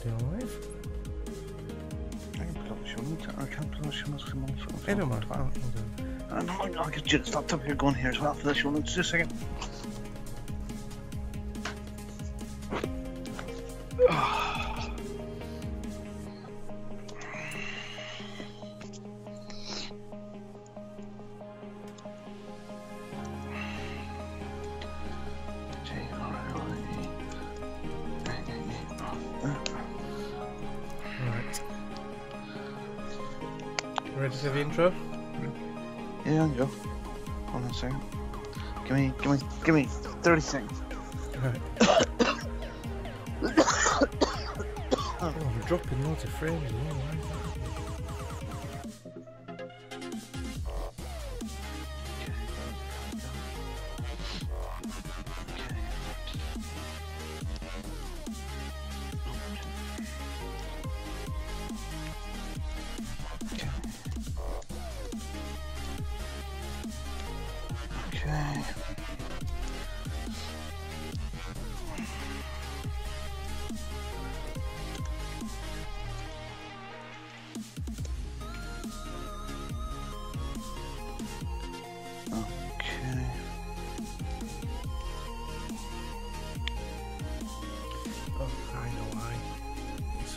audio live. I can put up the show notes. I can't put up the show notes because I'm on the phone. I don't mind. I'll get Judith's laptop here going here as well for the show notes. Just a second. Ready for the intro? Yeah, Joe. Hold on a second. Give me 30 seconds. Right. Oh, I'm dropping loads of frames. Why is that?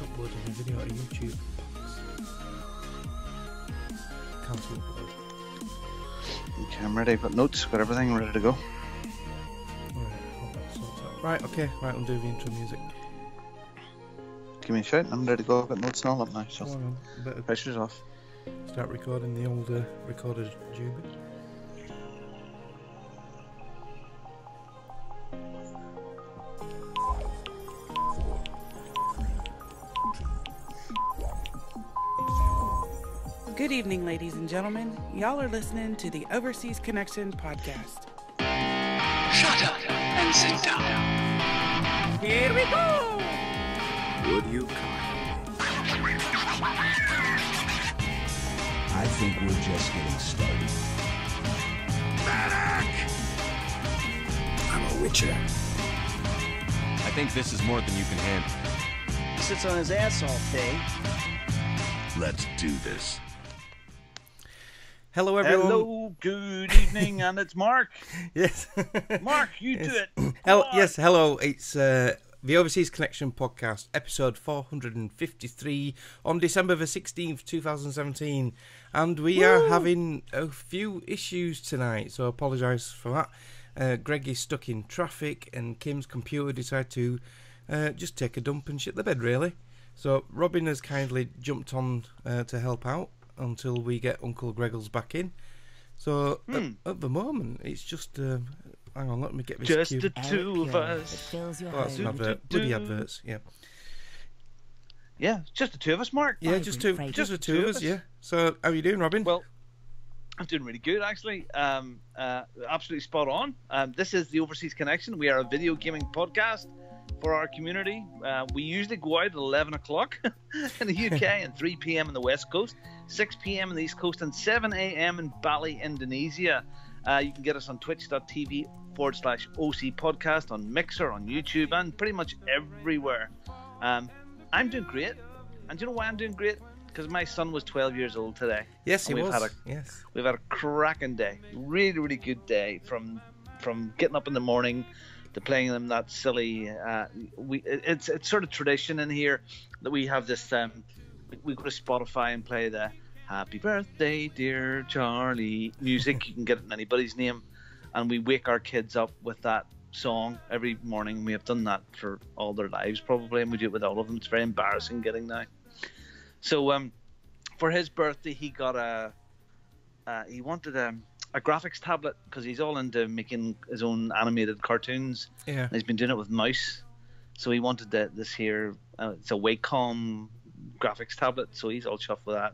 Uploading a video to YouTube. Cancel upload. Okay, I'm ready. I've got notes, got everything ready to go. Right, okay, right, I'll do the intro music. Give me a shout, I'm ready to go. I've got notes and all that now, so pressure's off. Start recording the old recorder tube. Good evening, ladies and gentlemen. Y'all are listening to the Overseas Connection podcast. Shut up and sit down. Here we go! Would you kind? I think we're just getting started. Medic! I'm a witcher. I think this is more than you can handle. He sits on his ass all day. Let's do this. Hello, everyone. Hello, good evening, and it's Mark. Yes. Mark, you do it. Yes, hello. It's the Overseas Connection podcast, episode 453 on December the 16th, 2017. And we are having a few issues tonight, so I apologise for that. Greg is stuck in traffic, and Kim's computer decided to just take a dump and shit the bed, really. So Robin has kindly jumped on to help out until we get Uncle Greggles back in. So at the moment, it's just... hang on, let me get this just cube. the two of us. That's an advert. Bloody adverts, yeah. Yeah, just the two of us, Mark. Yeah, just the two of us, yeah. So, how are you doing, Robin? Well, I'm doing really good, actually. Absolutely spot on. This is the Overseas Connection. We are a video gaming podcast for our community. We usually go out at 11 o'clock in the UK and 3 p.m. on the West Coast, 6 p.m. on the East Coast, and 7 a.m. in Bali, Indonesia. You can get us on twitch.tv/OC podcast, on Mixer, on YouTube, and pretty much everywhere. I'm doing great. And do you know why I'm doing great? Because my son was 12 years old today. Yes, he was. We've had a cracking day. Really, really good day. From getting up in the morning to playing them that silly. It's sort of tradition in here that we have this. We go to Spotify and play the "Happy Birthday, Dear Charlie" music. You can get it in anybody's name, and we wake our kids up with that song every morning. We have done that for all their lives probably, and we do it with all of them. It's very embarrassing getting now. So for his birthday, he got he wanted a graphics tablet because he's all into making his own animated cartoons. Yeah. And he's been doing it with mouse. So he wanted this here. It's a Wacom graphics tablet. So he's all chuffed with that.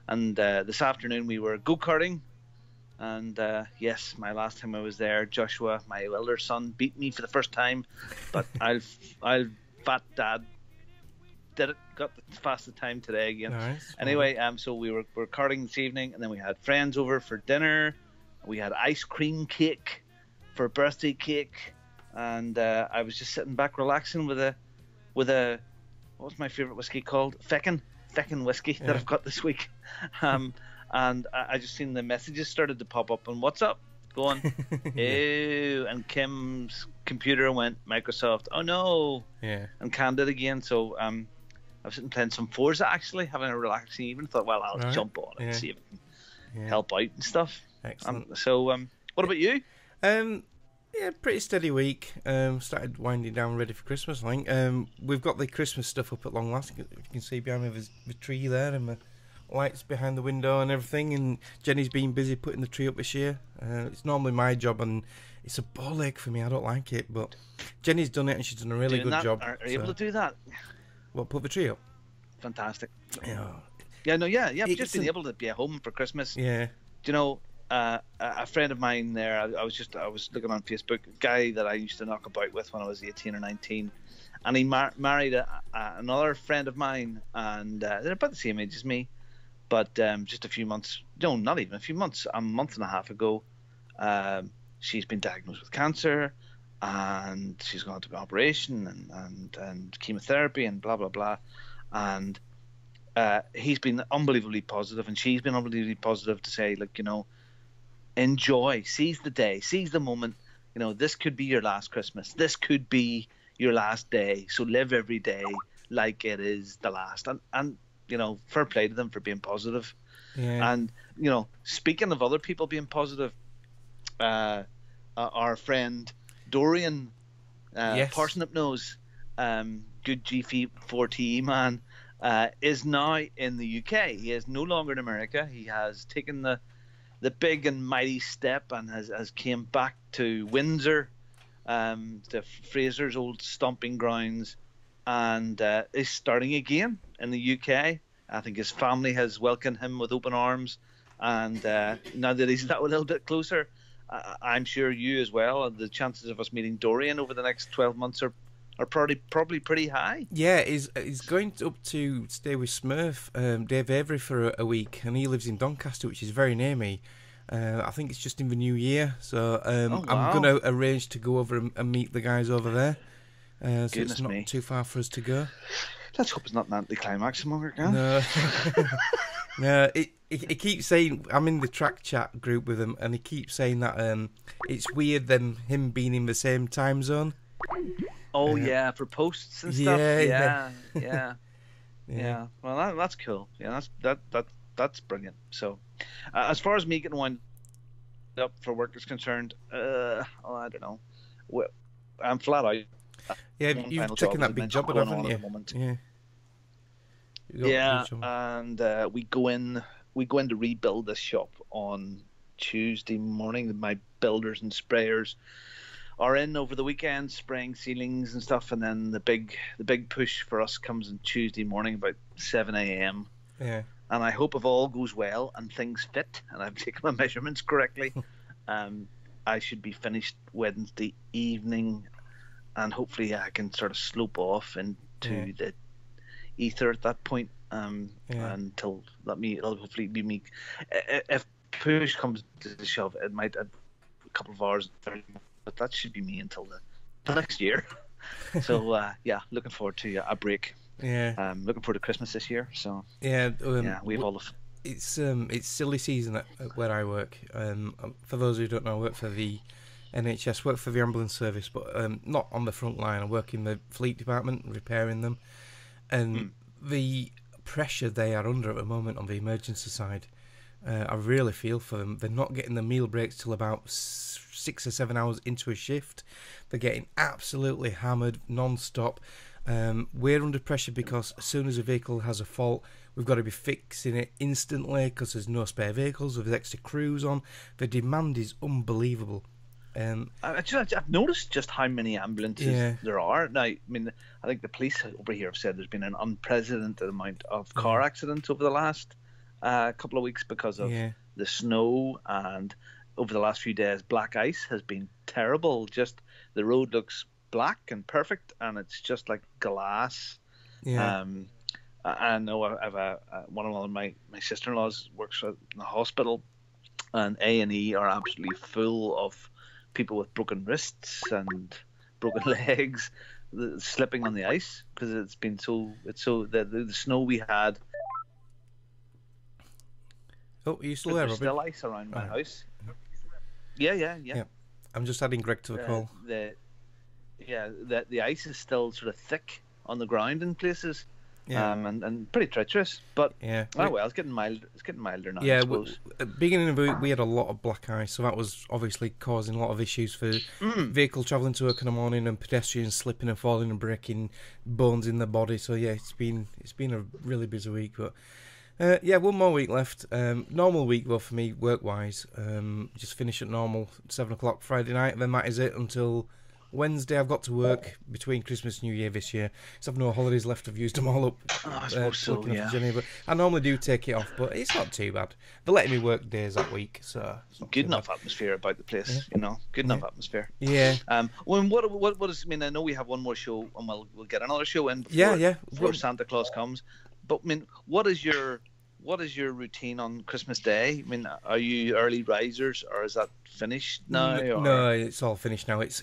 And this afternoon we were go-karting. And yes, my last time I was there, Joshua, my elder son, beat me for the first time. But I'll fat dad did it, got the fastest time today again. Nice. Anyway, so we were karting this evening, and then we had friends over for dinner. We had ice cream cake for birthday cake, and I was just sitting back relaxing with a what's my favourite whiskey called? Feckin whiskey that I've got this week. And I just seen the messages started to pop up on WhatsApp going, ew, and Kim's computer went Microsoft, oh no, and canned it again. So I was sitting playing some Forza, actually, having a relaxing evening. Thought, well, I'll jump on it and see if it can help out and stuff. Excellent. So what about you? Yeah, pretty steady week. Started winding down, ready for Christmas, I think. We've got the Christmas stuff up at long last. If you can see behind me, the tree there and the lights behind the window and everything. And Jenny's been busy putting the tree up this year. It's normally my job, and it's a ball ache for me. I don't like it, but Jenny's done it, and she's done a really good job. Are you able to do that? What, put the tree up? Fantastic. Yeah. Just being able to be at home for Christmas. Yeah. Do you know, a friend of mine there, I was looking on Facebook, a guy that I used to knock about with when I was 18 or 19, and he married another friend of mine, and they're about the same age as me, but just a few months, no, not even a few months, a month and a half ago, she's been diagnosed with cancer, and she's gone to an operation and chemotherapy and blah blah blah, and he's been unbelievably positive, and she's been unbelievably positive to say, like, you know, enjoy, seize the day, seize the moment. You know, this could be your last Christmas. This could be your last day. So live every day like it is the last. And you know, fair play to them for being positive. Yeah. And, you know, speaking of other people being positive, our friend Dorian Parsnip Nose, good G4TE man, is now in the UK. He is no longer in America. He has taken the big and mighty step and has came back to Windsor, to Fraser's old stomping grounds, and is starting again in the UK. I think his family has welcomed him with open arms, and now that he's that a little bit closer, I'm sure you as well, the chances of us meeting Dorian over the next 12 months are probably pretty high. Yeah, he's going up to stay with Smurf, Dave Avery, for a week, and he lives in Doncaster, which is very near me. I think it's just in the new year, so I'm going to arrange to go over and meet the guys over there. So it's not too far for us to go. Let's hope it's not an anticlimax among our gang. No. No, he keeps saying, I'm in the track chat group with him, and he keeps saying that it's weird him being in the same time zone. Oh yeah, for posts and stuff. Yeah. Well, that's cool. Yeah, that's brilliant. So, as far as me getting wound up for work is concerned, I don't know. Well, I'm flat out. Yeah, you've taken that big job, haven't you? Yeah. And we go in to rebuild this shop on Tuesday morning. My builders and sprayers are in over the weekend spraying ceilings and stuff, and then the big push for us comes on Tuesday morning about 7 a.m. Yeah. And I hope if all goes well and things fit and I've taken my measurements correctly, I should be finished Wednesday evening, and hopefully I can sort of slope off into the ether at that point, until it'll hopefully be me. If push comes to the shove, it might add a couple of hours, but that should be me until the next year. So looking forward to a break. Yeah. Looking forward to Christmas this year. So we have all of. It's silly season at where I work. For those who don't know, I work for the NHS, work for the ambulance service, but not on the front line. I work in the fleet department, repairing them, and the pressure they are under at the moment on the emergency side, I really feel for them. They're not getting the meal breaks till about 6 or 7 hours into a shift. They're getting absolutely hammered non-stop. We're under pressure because as soon as a vehicle has a fault, we've got to be fixing it instantly because there's no spare vehicles, there's extra crews on. The demand is unbelievable. I've noticed just how many ambulances there are now. I mean, I think the police over here have said there's been an unprecedented amount of car accidents over the last couple of weeks because of the snow, and over the last few days black ice has been terrible. Just the road looks black and perfect, and it's just like glass. I know I have one of my sister-in-laws works in the hospital, and A&E are absolutely full of people with broken wrists and broken legs, slipping on the ice because it's so the snow we had. Oh, are you still there, There's Robin? still ice around my Oh. house. Yeah. I'm just adding Greg to the call. The ice is still sort of thick on the ground in places. Yeah. And pretty treacherous, but Yeah. oh well, it's getting mild. It's getting milder now. Yeah, I suppose. at the beginning of the week we had a lot of black ice, so that was obviously causing a lot of issues for vehicle travelling to work in the morning and pedestrians slipping and falling and breaking bones in their body. So yeah, it's been a really busy week, but yeah, one more week left. Normal week though for me, work wise. Just finish at normal 7 o'clock Friday night, and then that is it until Wednesday. I've got to work between Christmas and New Year this year, so I've no holidays left. I've used them all up. I suppose so, looking yeah. after Jenny, but I normally do take it off, but it's not too bad. They're letting me work days that week, so it's not Good too enough bad. atmosphere about the place, you know. Good enough atmosphere. Yeah. What is? I mean, I know we have one more show, and we'll get another show in before, Yeah. before Santa Claus comes. But I mean, what is your routine on Christmas Day? I mean, are you early risers, or is that finished now? Or? No, it's all finished now. It's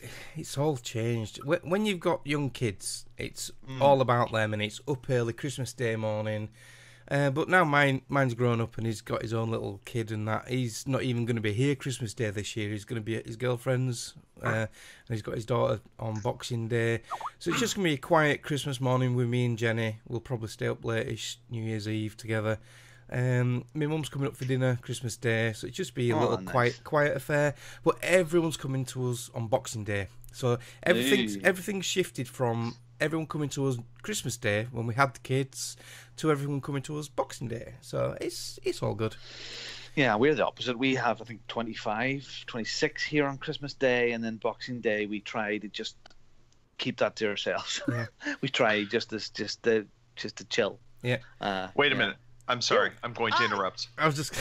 all changed. When you've got young kids, it's all about them, and it's up early Christmas Day morning. But now mine's grown up and he's got his own little kid, and that he's not even going to be here Christmas Day this year. He's going to be at his girlfriend's, and he's got his daughter on Boxing Day. So it's just going to be a quiet Christmas morning with me and Jenny. We'll probably stay up late-ish New Year's Eve together. My mum's coming up for dinner Christmas Day, so it's just be a little nice. quiet affair. But everyone's coming to us on Boxing Day, so everything's shifted from everyone coming to us Christmas Day when we had the kids to everyone coming to us Boxing Day. So it's all good. Yeah, we're the opposite. We have, I think, 25, 26 here on Christmas Day, and then Boxing Day we try to just keep that to ourselves. Yeah. We try just to chill. Yeah. Wait a minute. I'm sorry. I'm going to interrupt. I was just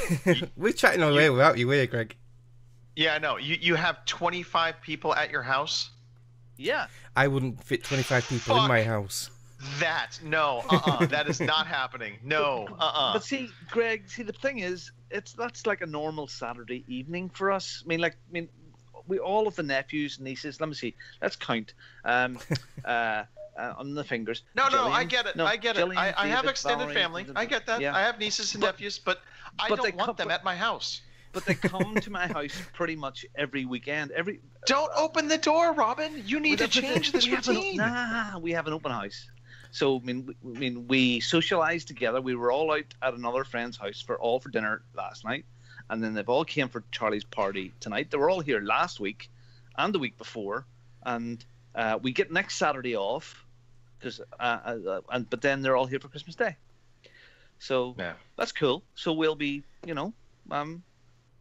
we're chatting away without you, here, Greg. Yeah, I know. You have 25 people at your house? Yeah. I wouldn't fit 25 people in my house. That is not happening. No, But see, Greg, the thing is, that's like a normal Saturday evening for us. I mean, we all of the nephews, nieces. Let me see. Let's count. On the fingers. No, Jillian, I get it. I get it. Jillian, I have David, extended Valerie, family. I get that. Yeah. I have nieces and nephews, but I but they don't want come- them at my house. But they come to my house pretty much every weekend. Don't open the door, Robin. You need to change this routine. We have an open house. So I mean, we socialized together. We were all out at another friend's house for dinner last night, and then they've all came for Charlie's party tonight. They were all here last week and the week before, and we get next Saturday off but then they're all here for Christmas Day. So Yeah. that's cool. So we'll be,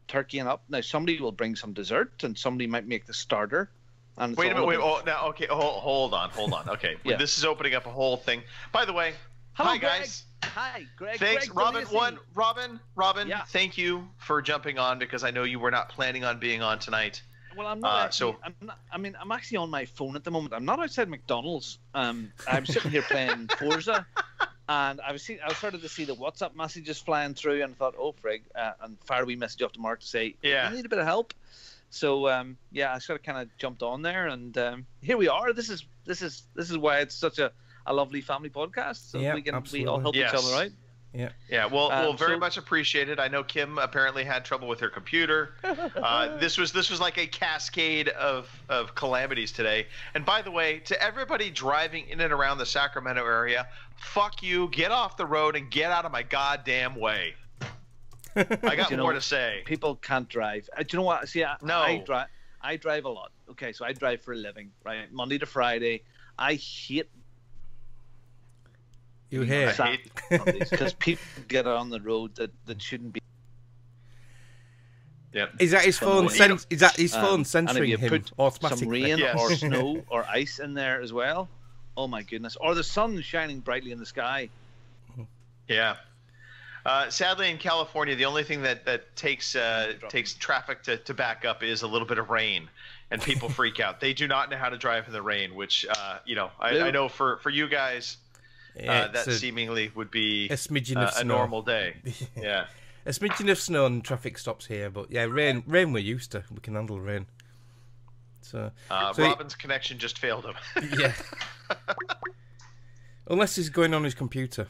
turkeying up. Now somebody will bring some dessert, and somebody might make the starter. And it's Wait a all minute. about- Now, okay. Hold on. Okay. Yeah. This is opening up a whole thing. By the way, Hello, hi Greg. guys. Hi, Greg. Thanks, Greg Robin. DeLacy. Robin. Yeah. Thank you for jumping on because I know you were not planning on being on tonight. Well, I'm not. so- I'm actually on my phone at the moment. I'm not outside McDonald's. I'm sitting here playing Forza, and I started to see the WhatsApp messages flying through, and thought, oh, frig, and fired a wee message off to Mark to say, Yeah. I need a bit of help. So I sort of kind of jumped on there, and here we are. This is why it's such a lovely family podcast. So Yeah, we all help Yes. each other out. Yeah, well, very so- much appreciated. I know Kim apparently had trouble with her computer. This was like a cascade of calamities today. And by the way, to everybody driving in and around the Sacramento area, fuck you, get off the road and get out of my goddamn way. I got more to say. People can't drive. Do you know what? See, No. I drive a lot. Okay, so I drive for a living, right? Monday to Friday. I hate You hear? because people get on the road that shouldn't be. Yeah. Is that his phone? Is that his phone and if censoring you him put automatically? some rain Yes. or snow or ice in there as well, oh my goodness! Or the sun shining brightly in the sky. Yeah. Sadly, in California, the only thing that takes traffic to back up is a little bit of rain, and people freak out. They do not know how to drive in the rain, which I know for you guys, Yeah, that seemingly would be a smidgen of a snow. normal day. Yeah. A smidgen of snow and traffic stops here, but yeah, rain we're used to. We can handle rain. So Robin's connection just failed him. Yeah. Unless he's going on his computer.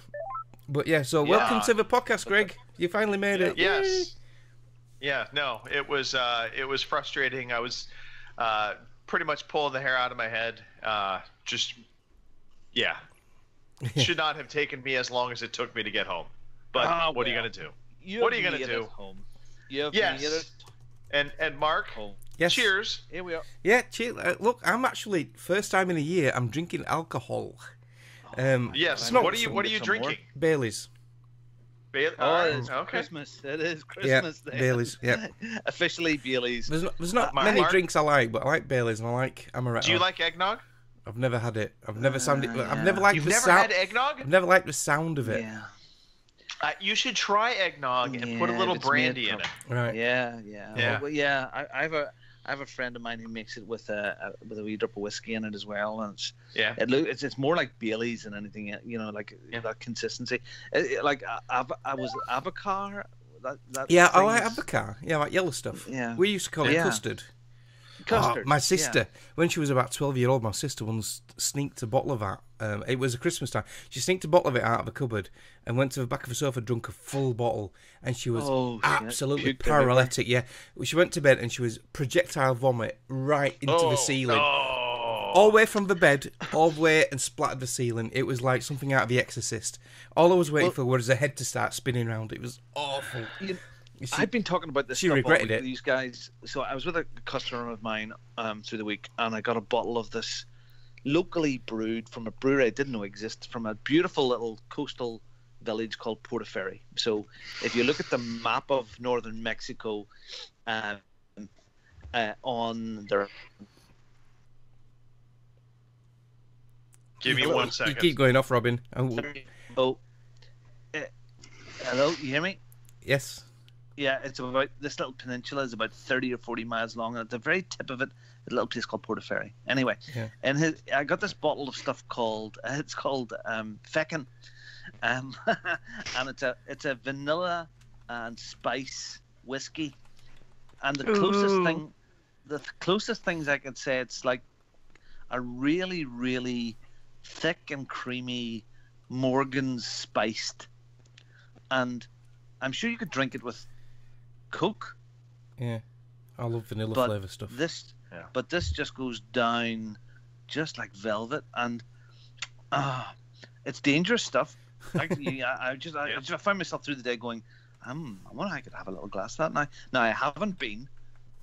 But yeah, so welcome to the podcast, Greg. You finally made it. Yes. Yay. Yeah, no, it was frustrating. I was pretty much pulling the hair out of my head. Should not have taken me as long as it took me to get home. But what are you going to do? What are you going to do? Home. You have yes. made it And Mark, home. Yes. Cheers. Here we are. Yeah, cheers. Look, I'm actually, first time in a year, I'm drinking alcohol. Yes. It's not What are you drinking? Baileys. It's okay. Christmas. It is Christmas Day. Baileys. Yeah. Officially Baileys. There's not many Mark? drinks I like, but I like Baileys and I like Amaretto. Do you like eggnog? I've never had it. I've never sounded. I've never liked You've the never sound. had eggnog? I've never liked the sound of it. Yeah. You should try eggnog and put a little it's brandy made in it. Right. Yeah. Yeah. Well, I have a friend of mine who makes it with a wee drop of whiskey in it as well, and it's more like Baileys than anything, that consistency. Like I was Avocar. Yeah, I like Avocar. Yeah, like yellow stuff. Yeah. We used to call it custard. Custard. My sister, when she was about 12-year-old, my sister once sneaked a bottle of that. It was a Christmas time. She sneaked a bottle of it out of a cupboard and went to the back of the sofa, drunk a full bottle, and she was absolutely paralytic. Yeah, she went to bed and she was projectile vomit right into the ceiling, all the way from the bed, all the way, and splattered the ceiling. It was like something out of The Exorcist. All I was waiting for was her head to start spinning around. It was awful. I've been talking about this. She stuff regretted all it. These guys. So I was with a customer of mine through the week, and I got a bottle of this locally brewed from a brewery I didn't know existed from a beautiful little coastal village called Portaferry. So if you look at the map of northern Mexico, on their Give me 1 second. You keep going off, Robin. hello, you hear me? Yes. Yeah, it's about this little peninsula is about 30 or 40 miles long, and at the very tip of it, a little place called Portaferry. Anyway, and I got this bottle of stuff called Feckin, and it's a vanilla and spice whiskey, and the closest things I could say, it's like a really, really thick and creamy Morgan's spiced, and I'm sure you could drink it with Coke. Yeah, I love vanilla flavour stuff. But this just goes down just like velvet, and it's dangerous stuff. I find myself through the day going, I wonder if I could have a little glass of that now. Now I haven't been,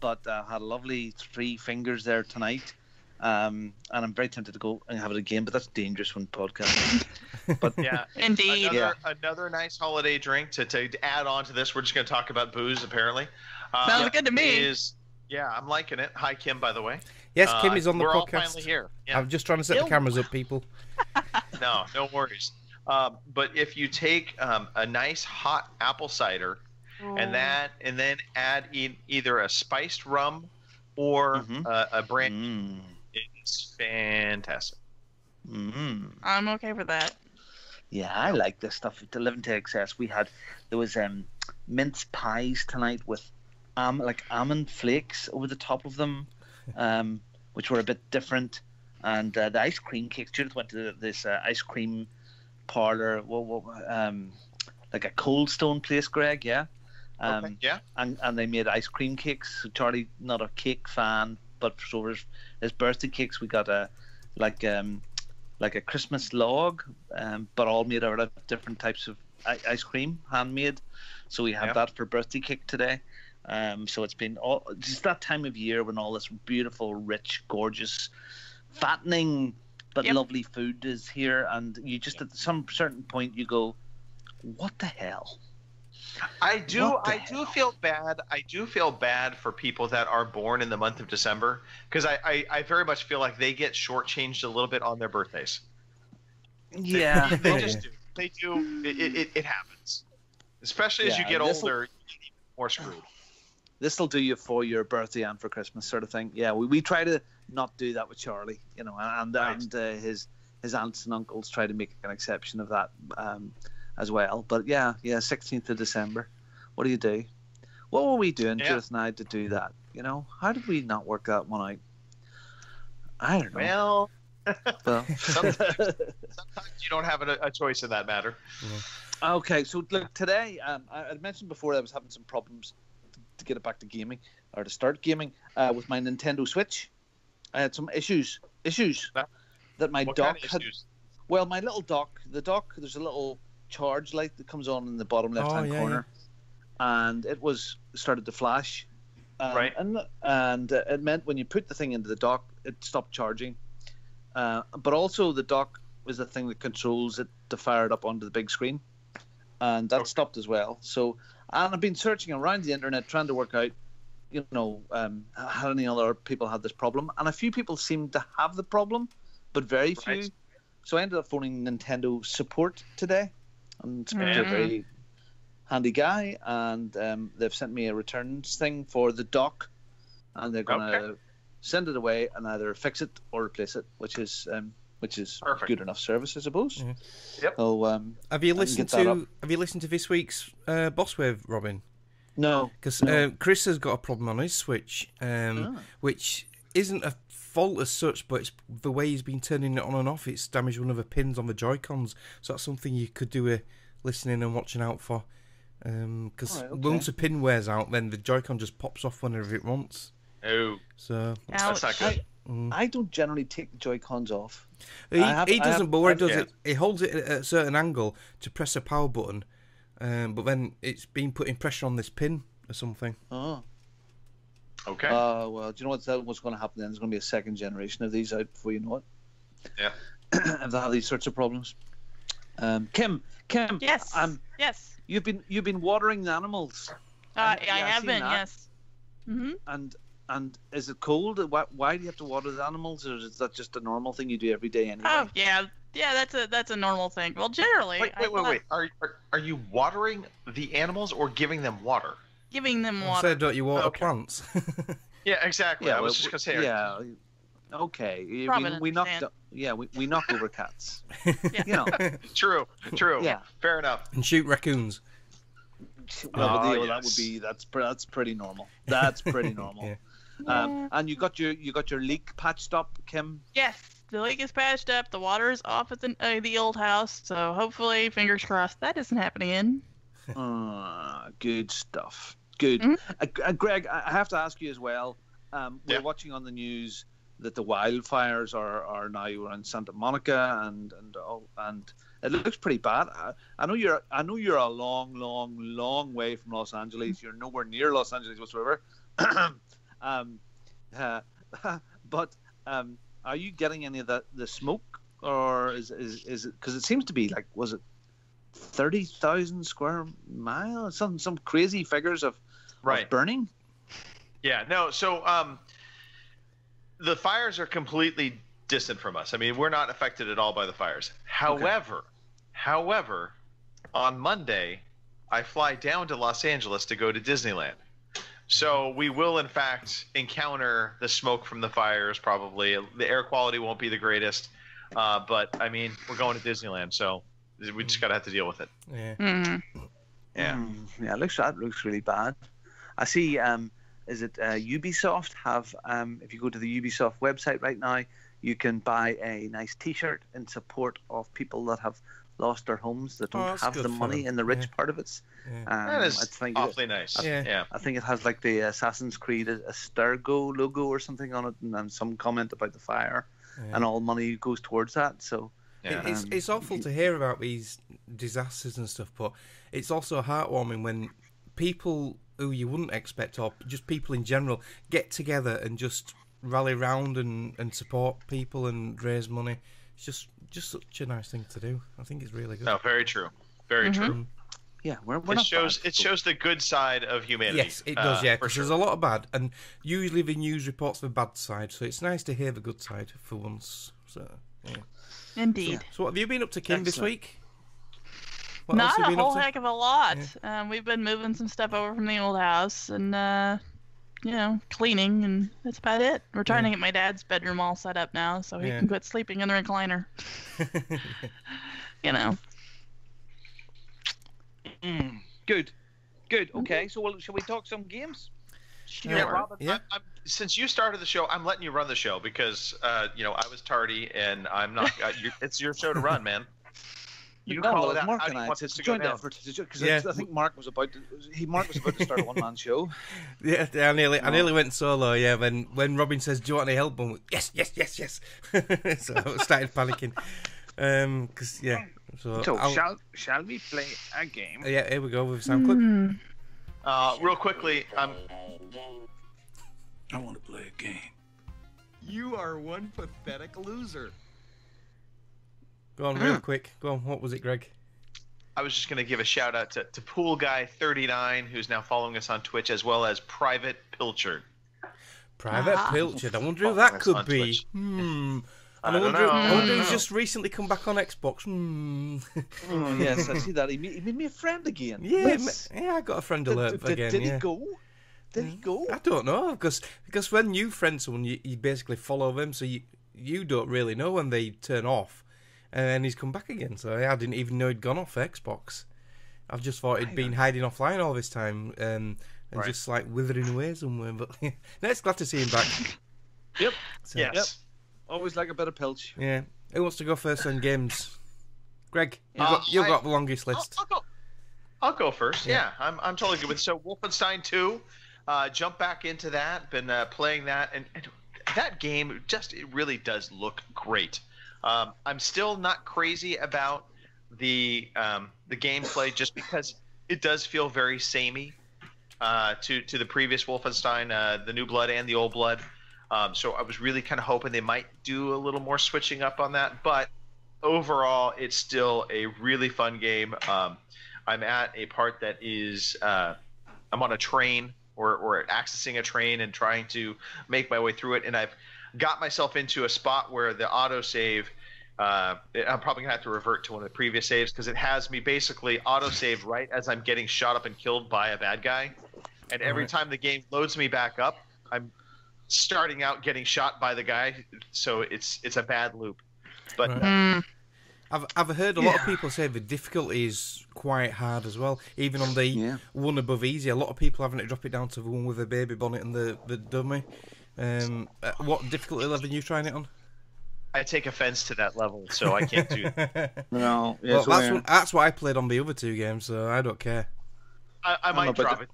but I had a lovely 3 fingers there tonight, and I'm very tempted to go and have it again. But that's dangerous when podcasting. But yeah, indeed. Another nice holiday drink to add on to this. We're just going to talk about booze, apparently. Sounds good to me. I'm liking it. Hi, Kim, by the way. Yes, Kim is on the we're podcast. All finally here. Yeah. I'm just trying to set the cameras up, people. No worries. But if you take a nice hot apple cider and then add either a spiced rum or a brandy, it's fantastic. I'm okay for that. Yeah, I like this stuff. To live to excess, there was mince pies tonight with like almond flakes over the top of them, which were a bit different, and the ice cream cakes. Judith went to this ice cream parlor, like a Cold Stone place, Greg. Yeah. And they made ice cream cakes. So Charlie, not a cake fan, but for his birthday cakes, we got a Christmas log, but all made out of different types of ice cream, handmade. So we had that for birthday cake today. So it's been just that time of year when all this beautiful, rich, gorgeous, fattening but lovely food is here, and you just at some certain point you go, "What the hell?" I do feel bad. I do feel bad for people that are born in the month of December, because I very much feel like they get shortchanged a little bit on their birthdays. Yeah, they just do. They do. It happens, especially as you get older, you get even more screwed. This will do you for your birthday and for Christmas, sort of thing. Yeah, we try to not do that with Charlie, and his aunts and uncles try to make an exception of that as well. But yeah, 16th of December. What do you do? What were we doing, Judith and I, to do that? How did we not work that one out? I don't know. Well, Well. sometimes you don't have a choice in that matter. Okay, so look, today, I mentioned before I was having some problems to get it back to gaming, or to start gaming, with my Nintendo Switch. I had some issues that my What dock kind of had. issues? Well, my little dock, there's a little charge light that comes on in the bottom left-hand corner, and it started to flash. Right. And it meant when you put the thing into the dock, it stopped charging. But also the dock is the thing that controls it to fire it up onto the big screen, and that stopped as well. So, and I've been searching around the internet trying to work out, how any other people have this problem, and a few people seem to have the problem, but very few. Right. So I ended up phoning Nintendo support today, and they're a very handy guy, and they've sent me a returns thing for the dock, and they're going to send it away and either fix it or replace it, which is Perfect. good enough service, I suppose. Yeah. Yep. So, Have you listened to this week's Boss Wave, Robin? No, because Chris has got a problem on his Switch, which isn't a fault as such, but it's the way he's been turning it on and off. It's damaged one of the pins on the Joy-Cons, so that's something you could do a listening and watching out for. Because once a pin wears out, then the Joy-Con just pops off whenever it wants. Oh, so that's not good. I don't generally take the Joy-Cons off. He doesn't, but what he does, it he holds it at a certain angle to press a power button, but then it's been putting pressure on this pin or something. Oh. Okay. Well, do you know what's going to happen then? There's going to be a second generation of these out before you know it. Yeah. If they have these sorts of problems. Kim. Yes. Yes. You've been watering the animals. I have been. Yes. Mm-hmm. And is it cold? Why do you have to water the animals, or is that just a normal thing you do every day anyway? Oh yeah. That's a normal thing. Well, generally. Wait. Are you watering the animals or giving them water? Giving them water. So don't you water plants? Yeah, exactly. I was just gonna say. Yeah. Okay. We knock over cats. Yeah. True. Yeah. Fair enough. And shoot raccoons. Well, that's pretty normal. That's pretty normal. Yeah. And you got your leak patched up, Kim? Yes, the leak is patched up. The water is off at the old house, so hopefully, fingers crossed, that doesn't happen again. Good stuff. Good. Mm-hmm. Greg, I have to ask you as well. We're watching on the news that the wildfires are now around Santa Monica, and it looks pretty bad. I know you're a long way from Los Angeles. You're nowhere near Los Angeles whatsoever. But are you getting any of the smoke, or is it, because it seems to be like, was it 30,000 square miles? Some crazy figures of burning. Yeah. No. So the fires are completely distant from us. I mean, we're not affected at all by the fires. However, on Monday, I fly down to Los Angeles to go to Disneyland. So we will, in fact, encounter the smoke from the fires, probably. The air quality won't be the greatest. But, I mean, we're going to Disneyland, so we just got to have to deal with it. Yeah. Mm-hmm. Yeah. Yeah, that looks really bad. I see, is it Ubisoft have, if you go to the Ubisoft website right now, you can buy a nice T-shirt in support of people that have lost their homes, that don't have the money in the rich part of it. That is awfully nice. I think it has like the Assassin's Creed Astargo logo or something on it, and some comment about the fire, and all money goes towards that. So it's awful to hear about these disasters and stuff, but it's also heartwarming when people who you wouldn't expect, or just people in general, get together and just rally round and support people and raise money. It's just such a nice thing to do. I think it's really good. No, very true. Very true. Yeah, it shows the good side of humanity. Yes, it does. Yeah, because there's a lot of bad, and usually the news reports the bad side. So it's nice to hear the good side for once. So yeah. Indeed. So what have you been up to, Kim, this week? Not a whole heck of a lot. Yeah. We've been moving some stuff over from the old house, and cleaning, and that's about it. We're trying to get my dad's bedroom all set up now, so he can quit sleeping in the recliner. Good. Okay, so shall we talk some games? Sure. Yeah, Robin, since you started the show, I'm letting you run the show because, I was tardy and I'm not. It's your show to run, man. You call it out. Mark How and do you I, want it's this a to go joint down? effort. Because I think Mark was about to start a one-man show. Yeah, I nearly went solo. Yeah, when Robin says, "Do you want any help?" I'm like, yes. So I started panicking. Because So shall we play a game? Yeah, here we go with sound clip. Real quickly, I want to play a game. You are one pathetic loser. Go on, real quick. Go on. What was it, Greg? I was just going to give a shout out to Pool Guy 39, who's now following us on Twitch, as well as Private Pilchard. Private Pilchard. I wonder who that could be. I wonder who's just recently come back on Xbox. Oh, yes, I see that. He made me a friend again. Yeah, I got a friend alert again. Did he go? Did he go? I don't know, because when you friend someone, you basically follow them, so you don't really know when they turn off. And then he's come back again, so I didn't even know he'd gone off Xbox. I've just thought he'd been hiding offline all this time, and just like withering away somewhere. But no, it's glad to see him back. Yep. So, Yep. Always like a bit of pilch. Yeah. Who wants to go first on games? Greg, you've got the longest list. I'll go first. Yeah, I'm totally good with it. So Wolfenstein 2, jump back into that. Been playing that, and that game it really does look great. I'm still not crazy about the gameplay just because it does feel very samey to the previous Wolfenstein, the New Blood and the Old Blood. So I was really kind of hoping they might do a little more switching up on that. But overall, it's still a really fun game. I'm at a part that is I'm on a train or accessing a train and trying to make my way through it. And I've got myself into a spot where the autosave, I'm probably going to have to revert to one of the previous saves because it has me basically autosaved right as I'm getting shot up and killed by a bad guy. And every time the game loads me back up, I'm starting out getting shot by the guy. So it's a bad loop. But I've heard a lot of people say the difficulty is quite hard as well. Even on the one above easy, a lot of people having to drop it down to the one with the baby bonnet and the dummy. What difficulty level are you trying it on? I take offense to that level, so I can't do that. No, that's what I played on the other two games, so I don't care. I might drop it.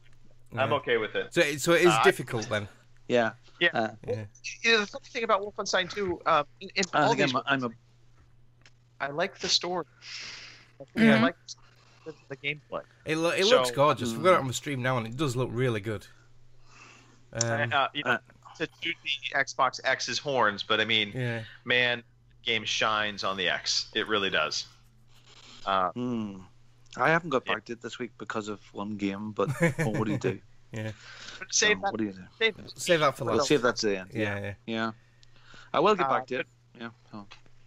I'm okay with it. So it is difficult then. Yeah. The funny thing about Wolfenstein 2, I like the story. I like the gameplay. It looks gorgeous. We've got it on the stream now, and it does look really good. To do the Xbox X's horns, but I mean, man, game shines on the X. It really does. I haven't got back to it this week because of one game, but what do you do? Save that. What do you do? Save that for last. We'll save that to the end. Yeah. I will get back to it. Yeah.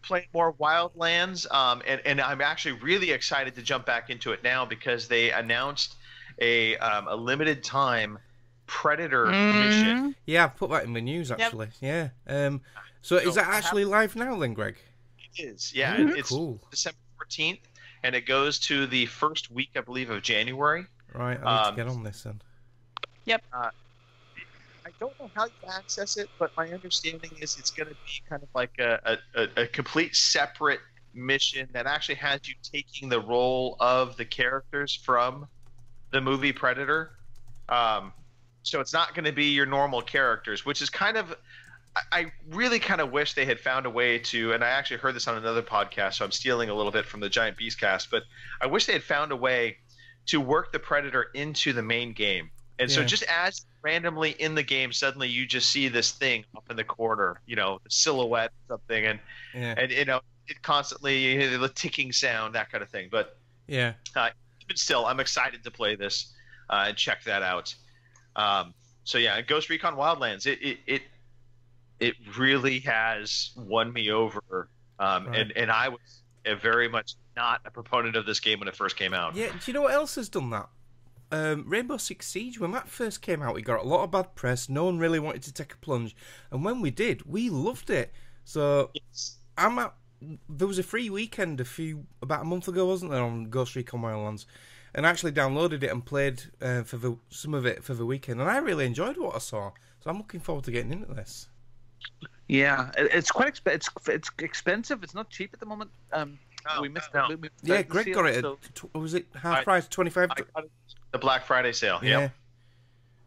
Play more Wildlands, and I'm actually really excited to jump back into it now because they announced a limited time Predator mission. Yeah, I've put that in the news actually. Yep. Yeah. So is that actually live now then, Greg? It is. Yeah. It's cool. December 14th, and it goes to the first week, I believe, of January. Right. I need to get on this then. Yep. I don't know how you access it, but my understanding is it's going to be kind of like a complete separate mission that actually has you taking the role of the characters from the movie Predator. So it's not going to be your normal characters, which is kind of – I really kind of wish they had found a way to – and I actually heard this on another podcast, so I'm stealing a little bit from the Giant Beast cast, but I wish they had found a way to work the Predator into the main game. And so just as randomly in the game, suddenly you just see this thing up in the corner, the silhouette or something, and it constantly you hear the ticking sound, that kind of thing. But even still, I'm excited to play this and check that out. Ghost Recon Wildlands, it really has won me over, and I was very much not a proponent of this game when it first came out. Yeah, do you know what else has done that? Rainbow Six Siege, when that first came out, it got a lot of bad press. No one really wanted to take a plunge, and when we did, we loved it. So there was a free weekend about a month ago, wasn't there, on Ghost Recon Wildlands? and actually downloaded it and played some of it for the weekend, and I really enjoyed what I saw. So I'm looking forward to getting into this. Yeah, it's quite it's expensive. It's not cheap at the moment. We missed no. it. Yeah, Greg got it. Was it half price? 25. The Black Friday sale. Yeah.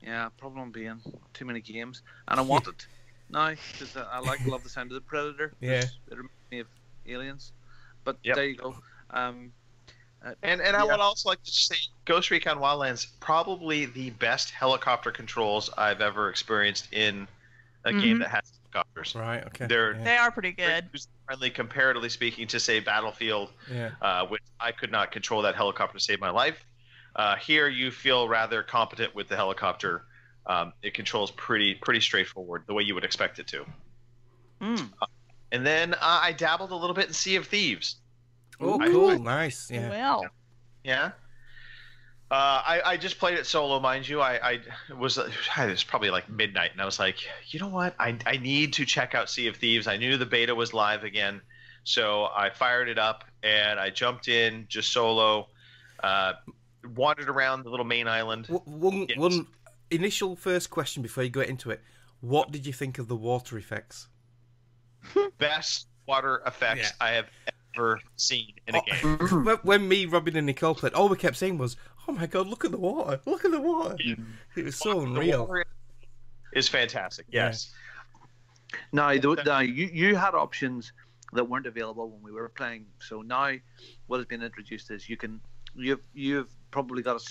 Yeah. Problem being too many games, and I want it now because I love the sound of the Predator. Yeah. It reminds me of Aliens. But there you go. And I would also like to say, Ghost Recon Wildlands, probably the best helicopter controls I've ever experienced in a game that has helicopters. Right. Okay. They are pretty good. Friendly, comparatively speaking, to say Battlefield, which I could not control that helicopter to save my life. Here, you feel rather competent with the helicopter. It controls pretty straightforward, the way you would expect it to. And then I dabbled a little bit in Sea of Thieves. Oh, cool. Nice. Yeah. Well. Yeah. I just played it solo, mind you. It was probably like midnight, and I was like, you know what? I need to check out Sea of Thieves. I knew the beta was live again, so I fired it up, and I jumped in just solo, wandered around the little main island. One initial first question before you go into it. What did you think of the water effects? Best water effects I have ever seen in a game. When me, Robin, and Nicole played, all we kept saying was, "Oh my god, look at the water! Look at the water!" It was so unreal. The water is fantastic. Yes. Now, you had options that weren't available when we were playing. So now, what has been introduced is you've probably got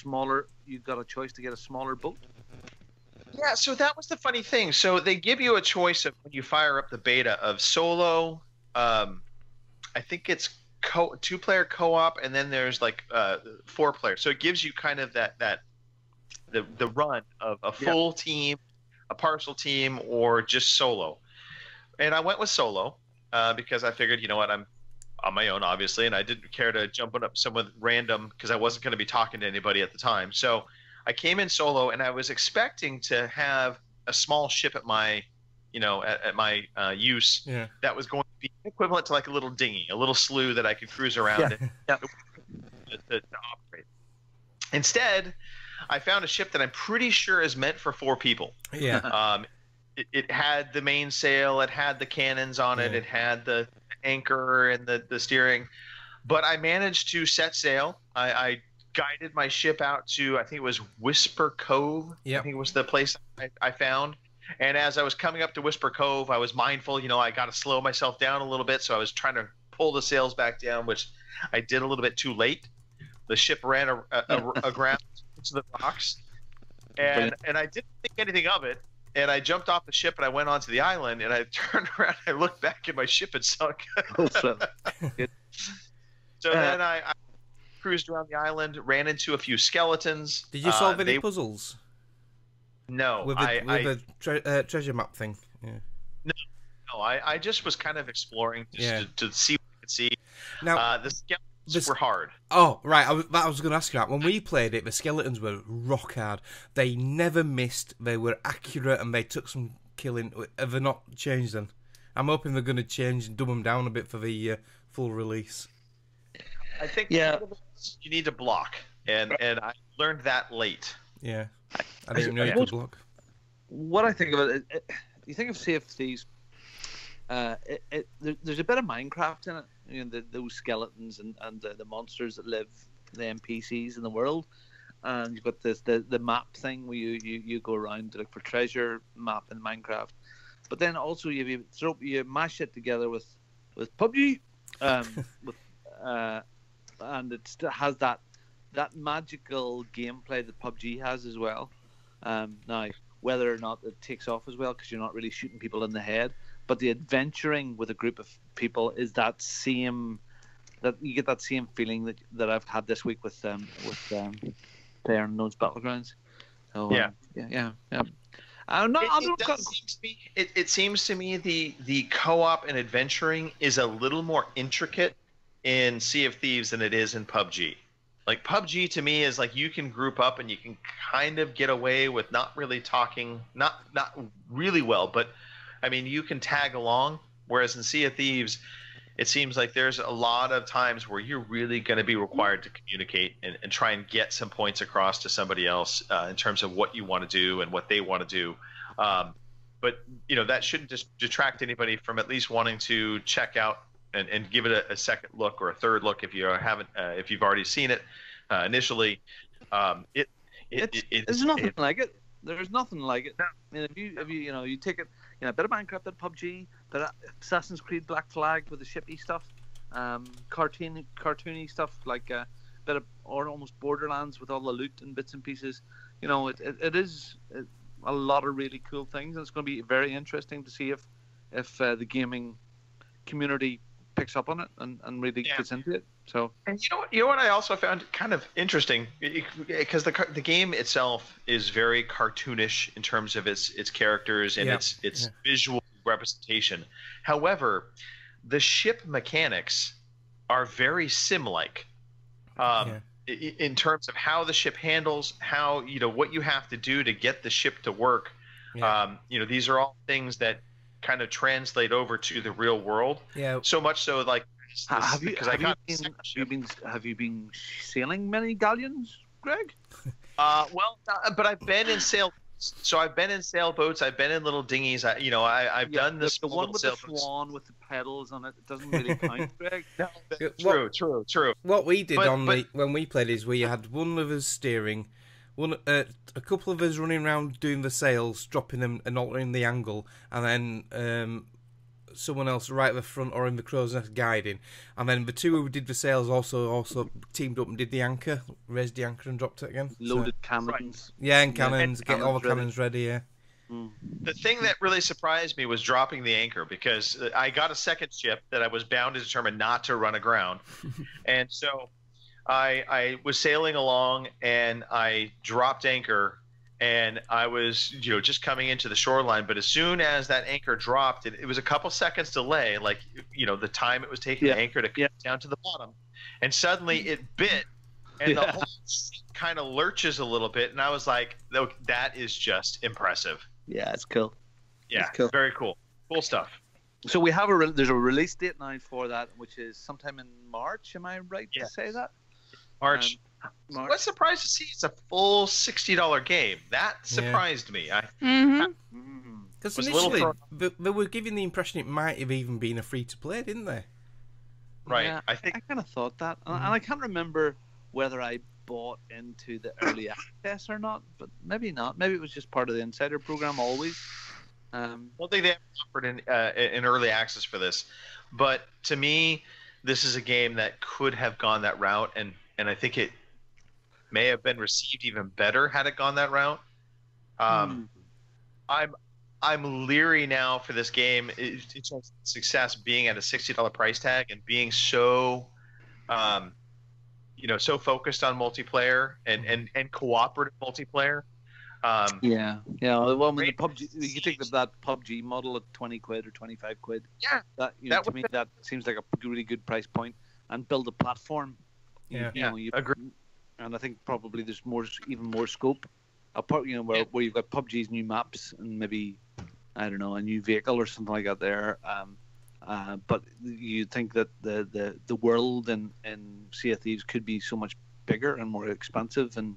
you've got a choice to get a smaller boat. Yeah, so that was the funny thing. So they give you a choice of when you fire up the beta of solo. I think it's 2-player co-op, and then there's like 4-player. So it gives you kind of the run of a full team, a partial team, or just solo. And I went with solo because I figured, you know what, I'm on my own, obviously, and I didn't care to jump up someone random because I wasn't going to be talking to anybody at the time. So I came in solo, and I was expecting to have a small ship at my, at my use that was going to be equivalent to like a little dinghy, a little slough that I could cruise around to operate. Instead, I found a ship that I'm pretty sure is meant for 4 people. Yeah. It had the mainsail, it had the cannons on it, it had the anchor and the steering, but I managed to set sail. I guided my ship out to, I think it was Whisper Cove. I think it was the place I found. And as I was coming up to Whisper Cove, I was mindful, I got to slow myself down a little bit. So I was trying to pull the sails back down, which I did a little bit too late. The ship ran aground into the rocks, and I didn't think anything of it. And I jumped off the ship and I went onto the island, and I turned around and I looked back and my ship had sunk. So then I cruised around the island, ran into a few skeletons. Did you solve any puzzles? No. With a treasure map thing? Yeah. No, I just was kind of exploring to see what I could see. Now, the skeletons were hard. Oh, right. I was going to ask you that. When we played it, the skeletons were rock hard. They never missed. They were accurate, and they took some killing. Have they not changed them? I'm hoping they're going to change and dumb them down a bit for the full release. I think you need to block, and I learned that late. Yeah, I didn't know you could block. What I think of it, you think of Sea of Thieves. There's a bit of Minecraft in it. Those skeletons and the monsters that live, the NPCs in the world, and you've got the map thing where you go around to look for treasure map in Minecraft. But then also you mash it together with PUBG, and it still has that magical gameplay that PUBG has as well. Now, whether or not it takes off as well, because you're not really shooting people in the head, but the adventuring with a group of people is that you get that same feeling that I've had this week with PlayerUnknown's Battlegrounds. So, It seems to me the co-op and adventuring is a little more intricate in Sea of Thieves than it is in PUBG. Like PUBG to me is like you can group up and you can kind of get away with not really talking, not really well, but I mean you can tag along. Whereas in Sea of Thieves, it seems like there's a lot of times where you're really going to be required to communicate and try and get some points across to somebody else in terms of what you want to do and what they want to do. But that shouldn't just detract anybody from at least wanting to check out and give it a second look or a third look if you haven't, if you've already seen it initially. There's nothing like it. There's nothing like it. I mean, if you take it, a bit of Minecraft, bit of PUBG, bit of Assassin's Creed Black Flag with the shippy stuff, cartoony stuff like a bit of or almost Borderlands with all the loot and bits and pieces. It is a lot of really cool things, and it's going to be very interesting to see if the gaming community picks up on it and really gets into it. So, and you know what I also found kind of interesting, because the game itself is very cartoonish in terms of its characters and its visual representation. However, the ship mechanics are very sim-like in terms of how the ship handles, how what you have to do to get the ship to work. These are all things that kind of translate over to the real world. Yeah. So much so, like, have you been sailing many galleons, Greg? But I've been in sailboats. So I've been in sailboats. I've been in little dinghies. I've done this. The one with the swan with the pedals on it. It doesn't really count, Greg. No, true. What we did when we played is we had one of us steering. A couple of us running around doing the sails, dropping them and altering the angle, and then someone else right at the front or in the crow's nest guiding, and then the two who did the sails also teamed up and did the anchor, raised the anchor and dropped it again. Loaded cannons. Yeah, and cannons, get all the cannons ready. Yeah. The thing that really surprised me was dropping the anchor, because I got a second ship that I was bound and determined not to run aground, and so I was sailing along and I dropped anchor, and I was just coming into the shoreline. But as soon as that anchor dropped, it was a couple seconds delay, like the time it was taking the anchor to come down to the bottom, and suddenly it bit, and the whole kind of lurches a little bit, and I was like, that is just impressive. Yeah, it's cool. Yeah, it's cool. Very cool stuff. So we have there's a release date now for that, which is sometime in March. Am I right to say that? March. I was surprised to see it's a full $60 game. That surprised me. Because initially they were giving the impression it might have even been a free-to-play, didn't they? Right. Yeah, I kind of thought that, and I can't remember whether I bought into the early access or not, but maybe not. Maybe it was just part of the Insider program always. I don't think they offered an early access for this, but to me, this is a game that could have gone that route, and I think it may have been received even better had it gone that route. I'm leery now for this game. It's success being at a $60 price tag and being so, so focused on multiplayer and cooperative multiplayer. Well, I mean, the PUBG, you take that PUBG model at 20 quid or 25 quid. Yeah, to me that seems like a really good price point, and build a platform. Agree. And I think probably there's even more scope. Apart, where you've got PUBG's new maps and maybe, I don't know, a new vehicle or something like that there. But you think that the world in Sea of Thieves could be so much bigger and more expansive, and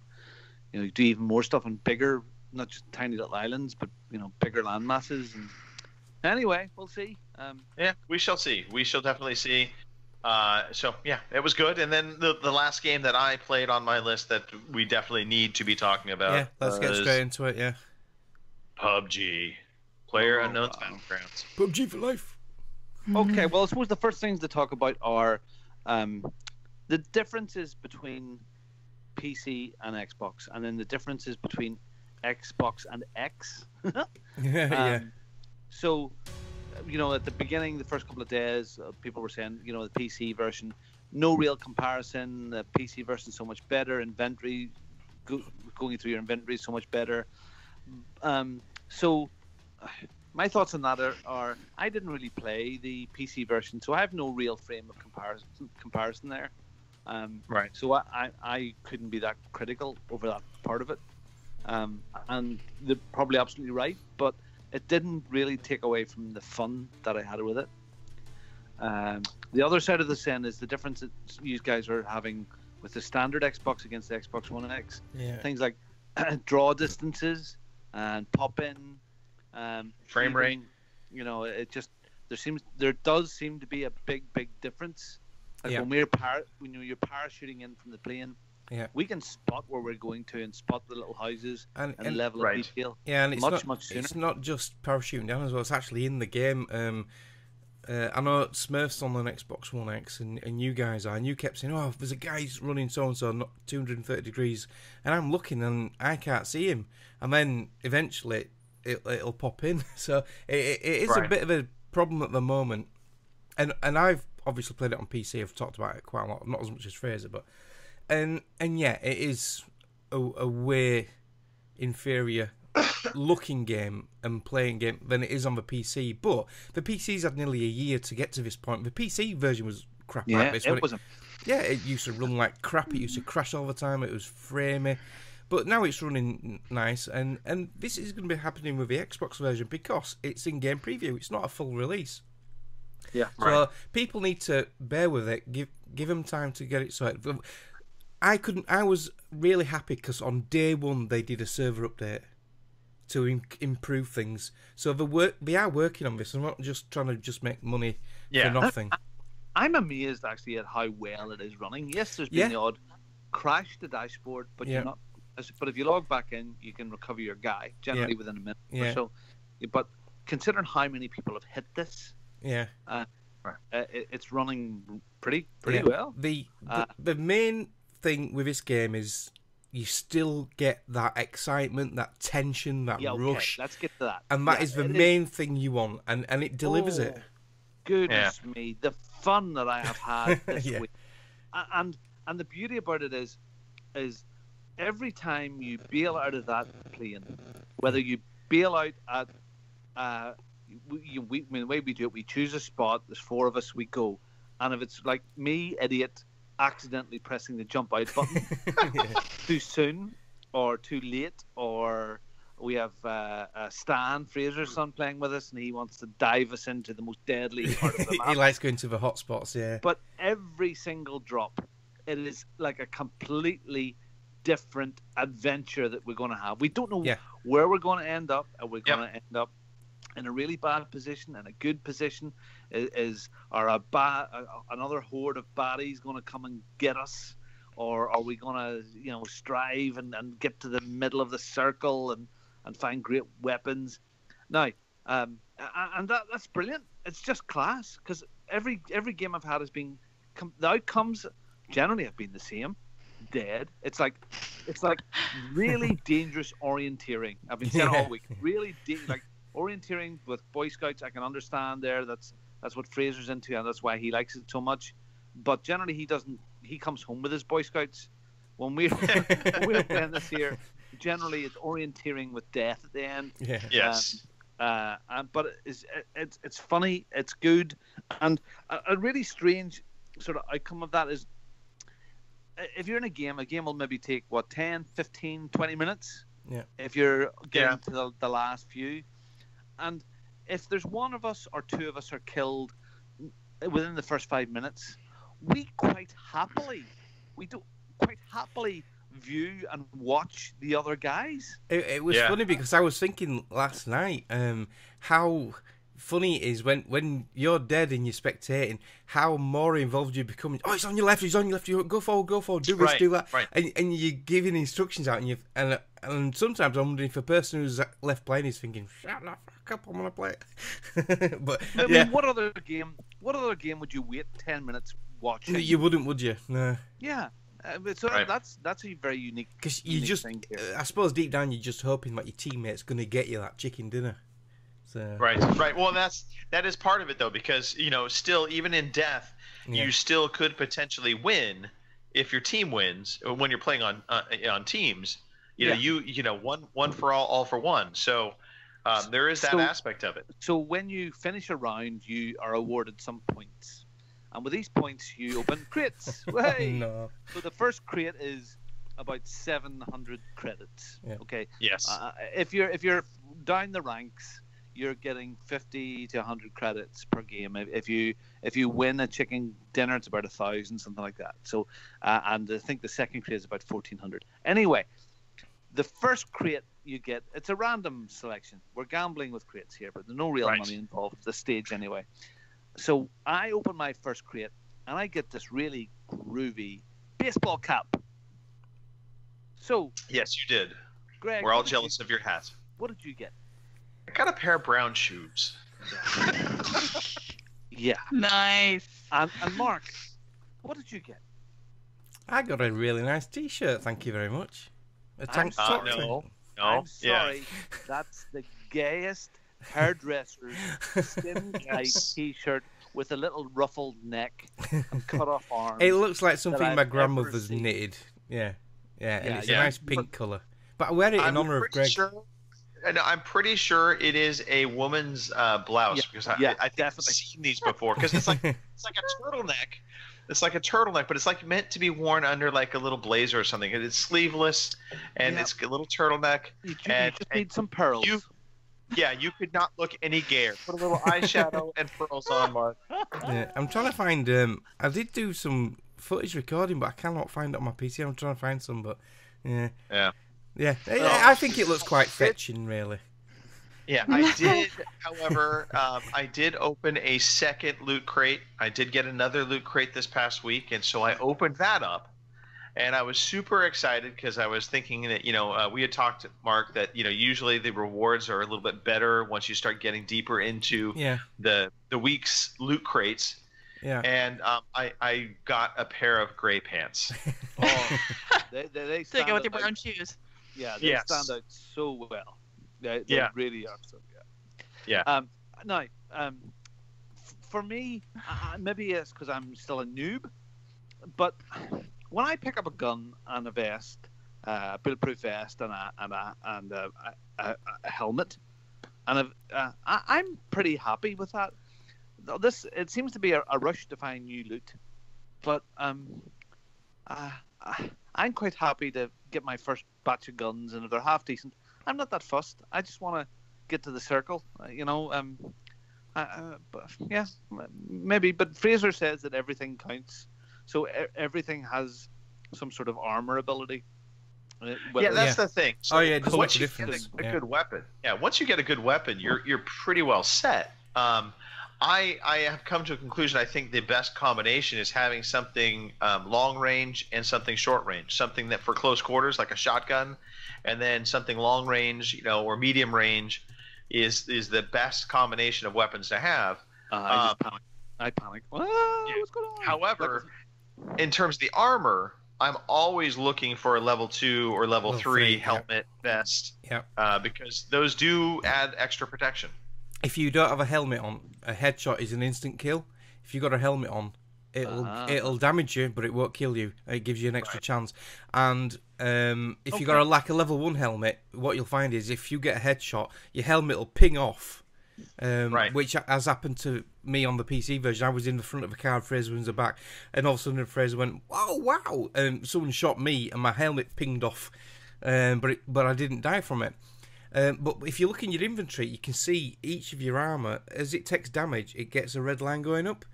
you do even more stuff and bigger, not just tiny little islands, but bigger land masses. And anyway, we'll see. We shall see. We shall definitely see. It was good. And then the last game that I played on my list that we definitely need to be talking about. Yeah, let's get straight into it. Yeah, PUBG, PlayerUnknown's Battlegrounds. PUBG for life. Okay, well, I suppose the first things to talk about are the differences between PC and Xbox, and then the differences between Xbox and X. So, at the beginning, the first couple of days, people were saying, the PC version, no real comparison. The PC version is so much better. Inventory, going through your inventory is so much better. So, my thoughts on that are I didn't really play the PC version, so I have no real frame of comparison there. Right. So I couldn't be that critical over that part of it. And they're probably absolutely right, but it didn't really take away from the fun that I had with it. The other side of the sin is the difference that you guys are having with the standard Xbox against the Xbox One X. Yeah. Things like draw distances and pop in, frame rate. You know, there does seem to be a big difference. Like when you're parachuting in from the plane, we can spot where we're going to and spot the little houses and level of detail. Yeah, and it's much sooner. It's not just parachuting down as well. It's actually in the game. I know Smurf's on an Xbox One X, and you guys are, and you kept saying, "Oh, there's a guy running so and so, not 230 degrees," and I'm looking and I can't see him, and then eventually it'll pop in. So it is a bit of a problem at the moment, and I've obviously played it on PC. I've talked about it quite a lot, not as much as Fraser, but and yeah, it is a way inferior looking game and playing game than it is on the PC. But the PC's had nearly a year to get to this point. The PC version was crap like this. It used to run like crap. It used to crash all the time. It was framey. But now it's running nice, and this is going to be happening with the Xbox version because it's in-game preview. It's not a full release. Yeah. So people need to bear with it. Give them time to get it sorted. I was really happy because on day one they did a server update to improve things. So they are working on this. I'm not just trying to just make money for nothing. I'm amazed actually at how well it is running. Yes, there's been the odd crash to dashboard, but you're not. But if you log back in, you can recover your guy generally within a minute or so. But considering how many people have hit this, it's running pretty well. The main thing with this game is you still get that excitement, that tension, that rush. Let's get to that. And that is the main thing you want, and it delivers it. Goodness me, the fun that I have had this week. And the beauty about it is every time you bail out of that plane, whether you bail out at the way we do it, we choose a spot, there's 4 of us, we go. And if it's like me, idiot, accidentally pressing the jump out button too soon or too late, or we have Stan, Fraser's son, playing with us, and he wants to dive us into the most deadly part of the map. He likes going to the hot spots, But every single drop, it is like a completely different adventure that we're going to have. We don't know where we're going to end up. Are we going to end up in a really bad position, in a good position? Another horde of baddies going to come and get us, or are we going to strive and get to the middle of the circle and find great weapons? Now, and that's brilliant. It's just class, because every game I've had has been the outcomes generally have been the same. Dead. It's like really dangerous orienteering. I've been saying all week. Really like orienteering with Boy Scouts. I can understand there. That's what Fraser's into, and that's why he likes it so much. But generally, he doesn't. He comes home with his Boy Scouts. When we're playing this here, generally it's orienteering with death at the end. Yeah. Yes. But it's funny. It's good, and a really strange sort of outcome of that is, if you're in a game will maybe take 10, 15, 20 minutes. Yeah. If you're getting to the last few, and if there's one of us or 2 of us are killed within the first 5 minutes, we quite happily view and watch the other guys. It was funny because I was thinking last night how funny it is when you're dead and you're spectating, how more involved you become. Oh, he's on your left, you go forward, do this, do that, and you're giving instructions out, and sometimes I'm wondering if a person who's left playing is thinking, shut the fuck up, I'm gonna play it. But I mean, what other game would you wait 10 minutes watching? You wouldn't, would you? No. Yeah. So that's a very unique. Because you just, I suppose deep down, you're just hoping that your teammate's gonna get you that chicken dinner. So. Right. Well, that is part of it though, because still, even in death, you still could potentially win if your team wins when you're playing on teams. One for all for one. So there is that aspect of it. So when you finish a round, you are awarded some points, and with these points, you open crates. Hey! No. So the first crate is about 700 credits. Yeah. Okay. Yes. If you're down the ranks, you're getting 50 to 100 credits per game. If you win a chicken dinner, it's about 1,000, something like that. So, and I think the second crate is about 1,400. Anyway, the first crate you get, it's a random selection. We're gambling with crates here, but there's no real money involved at this stage anyway. So I open my first crate, and I get this really groovy baseball cap. So yes, you did. Greg, we're all jealous of your hat. What did you get? I got a pair of brown shoes. Yeah. Nice. And Mark, what did you get? I got a really nice T-shirt. Thank you very much. A tank top. No. I'm sorry. That's the gayest hairdresser's skin-tight T-shirt with a little ruffled neck and cut-off arms. It looks like something my grandmother's knitted. Yeah, and it's a nice pink colour. But I wear it in honour of Greg. And I'm pretty sure it is a woman's blouse because I've definitely seen these before. Because it's like a turtleneck. It's like a turtleneck, but it's like meant to be worn under like a little blazer or something. It's sleeveless and it's a little turtleneck. You just need some pearls. You could not look any gayer. Put a little eyeshadow and pearls on, Mark. Yeah, I'm trying to find. I did do some footage recording, but I cannot find it on my PC. I'm trying to find some, but yeah. I think it looks quite fetching, really. Yeah, I did. However, I did open a second loot crate. I did get another loot crate this past week, and so I opened that up, and I was super excited because I was thinking that we had talked, Mark, that usually the rewards are a little bit better once you start getting deeper into the week's loot crates. Yeah. And I got a pair of gray pants. They stand out with your brown shoes. Yeah, they stand out so well. They really are so good. Yeah. Now, for me, maybe it's because I'm still a noob, but when I pick up a gun and a vest, a bulletproof vest and a helmet, and I'm pretty happy with that. It seems to be a rush to find new loot, but I'm quite happy to get my first batch of guns, and if they're half decent, I'm not that fussed. I just want to get to the circle, maybe. But Fraser says that everything counts, so everything has some sort of armor ability. That's the thing. So it does once make you a difference. get a good weapon, once you get a good weapon, you're pretty well set. I have come to a conclusion. I think the best combination is having something long range and something short range. Something that for close quarters, like a shotgun, and then something long range, or medium range, is the best combination of weapons to have. I panic. What's going on? However, in terms of the armor, I'm always looking for a level 2 or level 3 helmet, vest, because those do add extra protection. If you don't have a helmet on, a headshot is an instant kill. If you've got a helmet on, it'll damage you, but it won't kill you. It gives you an extra chance. And if you've got a level 1 helmet, what you'll find is if you get a headshot, your helmet will ping off. Which has happened to me on the PC version. I was in the front of a car, Fraser was in the back, and all of a sudden Fraser went, wow, and someone shot me, and my helmet pinged off, but I didn't die from it. But if you look in your inventory, you can see each of your armour, as it takes damage, it gets a red line going up.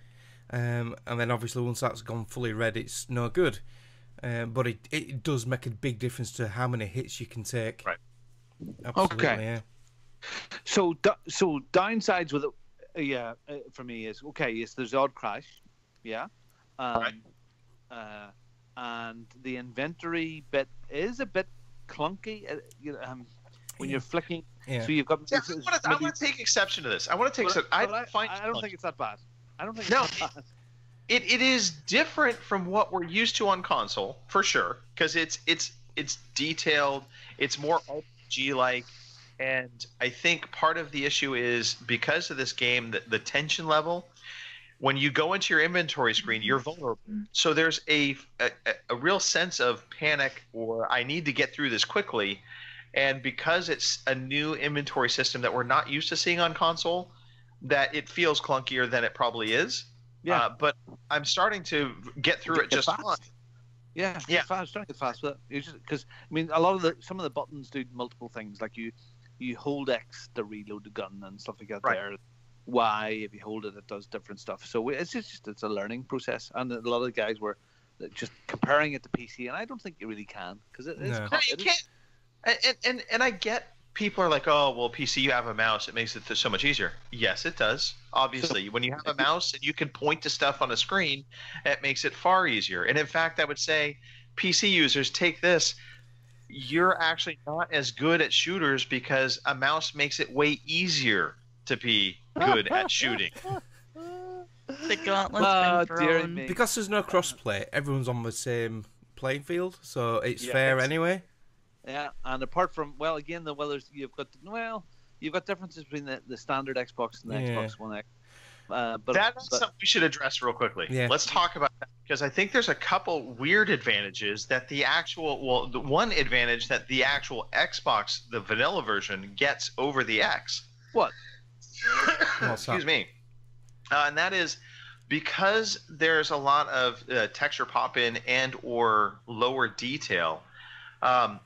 And then obviously once that's gone fully red, it's no good. But it does make a big difference to how many hits you can take. Right. Absolutely, yeah. So downsides with it, for me is, there's odd crash. Yeah. And the inventory bit is a bit clunky. When you're flicking, so you've got. I want to take exception to this. I want to take. I don't think it's that bad. I don't think. It's that bad. It is different from what we're used to on console for sure, because it's detailed. It's more RPG like, and I think part of the issue is because of this game, the tension level. When you go into your inventory screen, you're vulnerable. So there's a real sense of panic, or I need to get through this quickly. And because it's a new inventory system that we're not used to seeing on console, that it feels clunkier than it probably is. Yeah. But I'm starting to get through it just fine. Yeah. I'm starting to get fast with it. Because some of the buttons do multiple things. Like you hold X to reload the gun and stuff like that. Right. There, Y, if you hold it, it does different stuff. So it's a learning process, and a lot of the guys were just comparing it to PC, and I don't think you really can, because you can't. And I get people are like, oh, well, PC, you have a mouse, it makes it so much easier. Yes, it does. Obviously, when you have a mouse and you can point to stuff on a screen, it makes it far easier. And in fact, I would say, PC users, take this. You're actually not as good at shooters because a mouse makes it way easier to be good at shooting. The gauntlet's been thrown. Because there's no crossplay, everyone's on the same playing field, so it's fair anyway. Yeah, and apart from you've got differences between the standard Xbox and the Xbox One X. That's something we should address real quickly. Yeah. Let's talk about that, because I think there's a couple weird advantages that the one advantage that the actual Xbox, the vanilla version, gets over the X. What? Excuse me. And that is because there's a lot of texture pop-in and or lower detail. I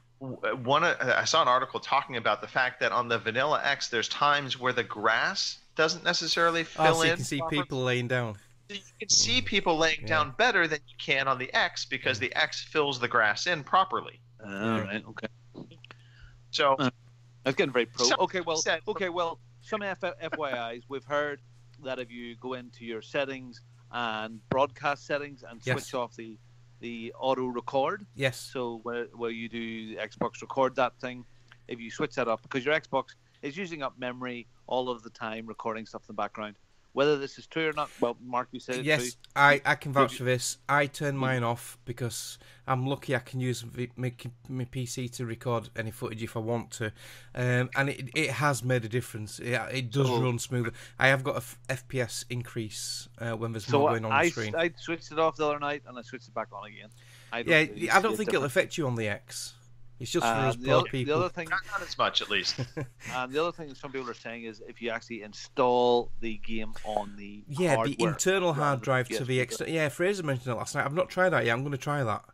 saw an article talking about the fact that on the vanilla X, there's times where the grass doesn't necessarily fill so in. You can see people laying down. You can see people laying down better than you can on the X, because the X fills the grass in properly. All right. Okay. So that's getting very pro. Okay. Well. Some FYIs. We've heard that if you go into your settings and broadcast settings and switch off the auto record. Yes. So where you do Xbox record that thing, if you switch that up, because your Xbox is using up memory all of the time, recording stuff in the background. Whether this is true or not, well, Mark, you said it's true. Yes, I can vouch for this. I turn mine off because I'm lucky I can use my PC to record any footage if I want to. And it has made a difference. It does run smoother. I have got a FPS increase when there's more going on the screen. I switched it off the other night and I switched it back on again. I don't think it'll affect you on the X. It's just for us poor people. The other thing, not as much, at least. And the other thing that some people are saying is if you actually install the game on the hardware, the internal hard drive to the external. Yeah, Fraser mentioned it last night. I've not tried that yet. I'm going to try that,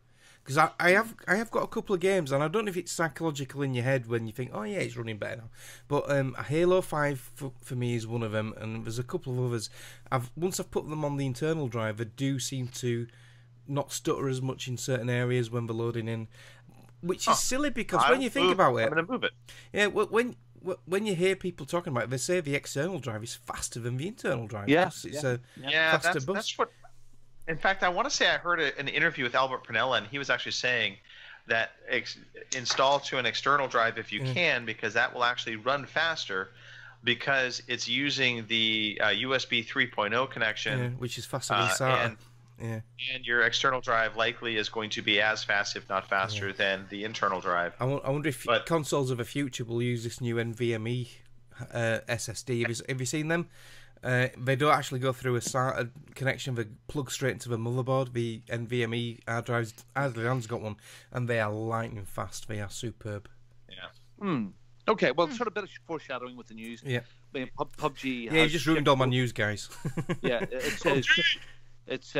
because I have got a couple of games, and I don't know if it's psychological in your head when you think, oh yeah, it's running better now. But Halo 5 for me is one of them, and there's a couple of others. Once I've put them on the internal drive, they do seem to not stutter as much in certain areas when they're loading in. Which is silly, because when you think about it, I'm going to move it. Yeah, when you hear people talking about it, they say the external drive is faster than the internal drive. Yes, it's a faster bus. That's what. In fact, I want to say I heard an interview with Albert Pernella, and he was actually saying that install to an external drive if you can, because that will actually run faster, because it's using the USB 3.0 connection, which is faster than SATA. And your external drive likely is going to be as fast, if not faster, than the internal drive. I wonder if consoles of the future will use this new NVMe SSD. Have you seen them? They don't actually go through a SATA connection. They plug straight into the motherboard. The NVMe hard drives, Adrian's got one, and they are lightning fast. They are superb. Yeah. Okay, well, sort of a bit of foreshadowing with the news. Yeah. PUBG. Yeah, you just ruined all my news, guys. Yeah, it's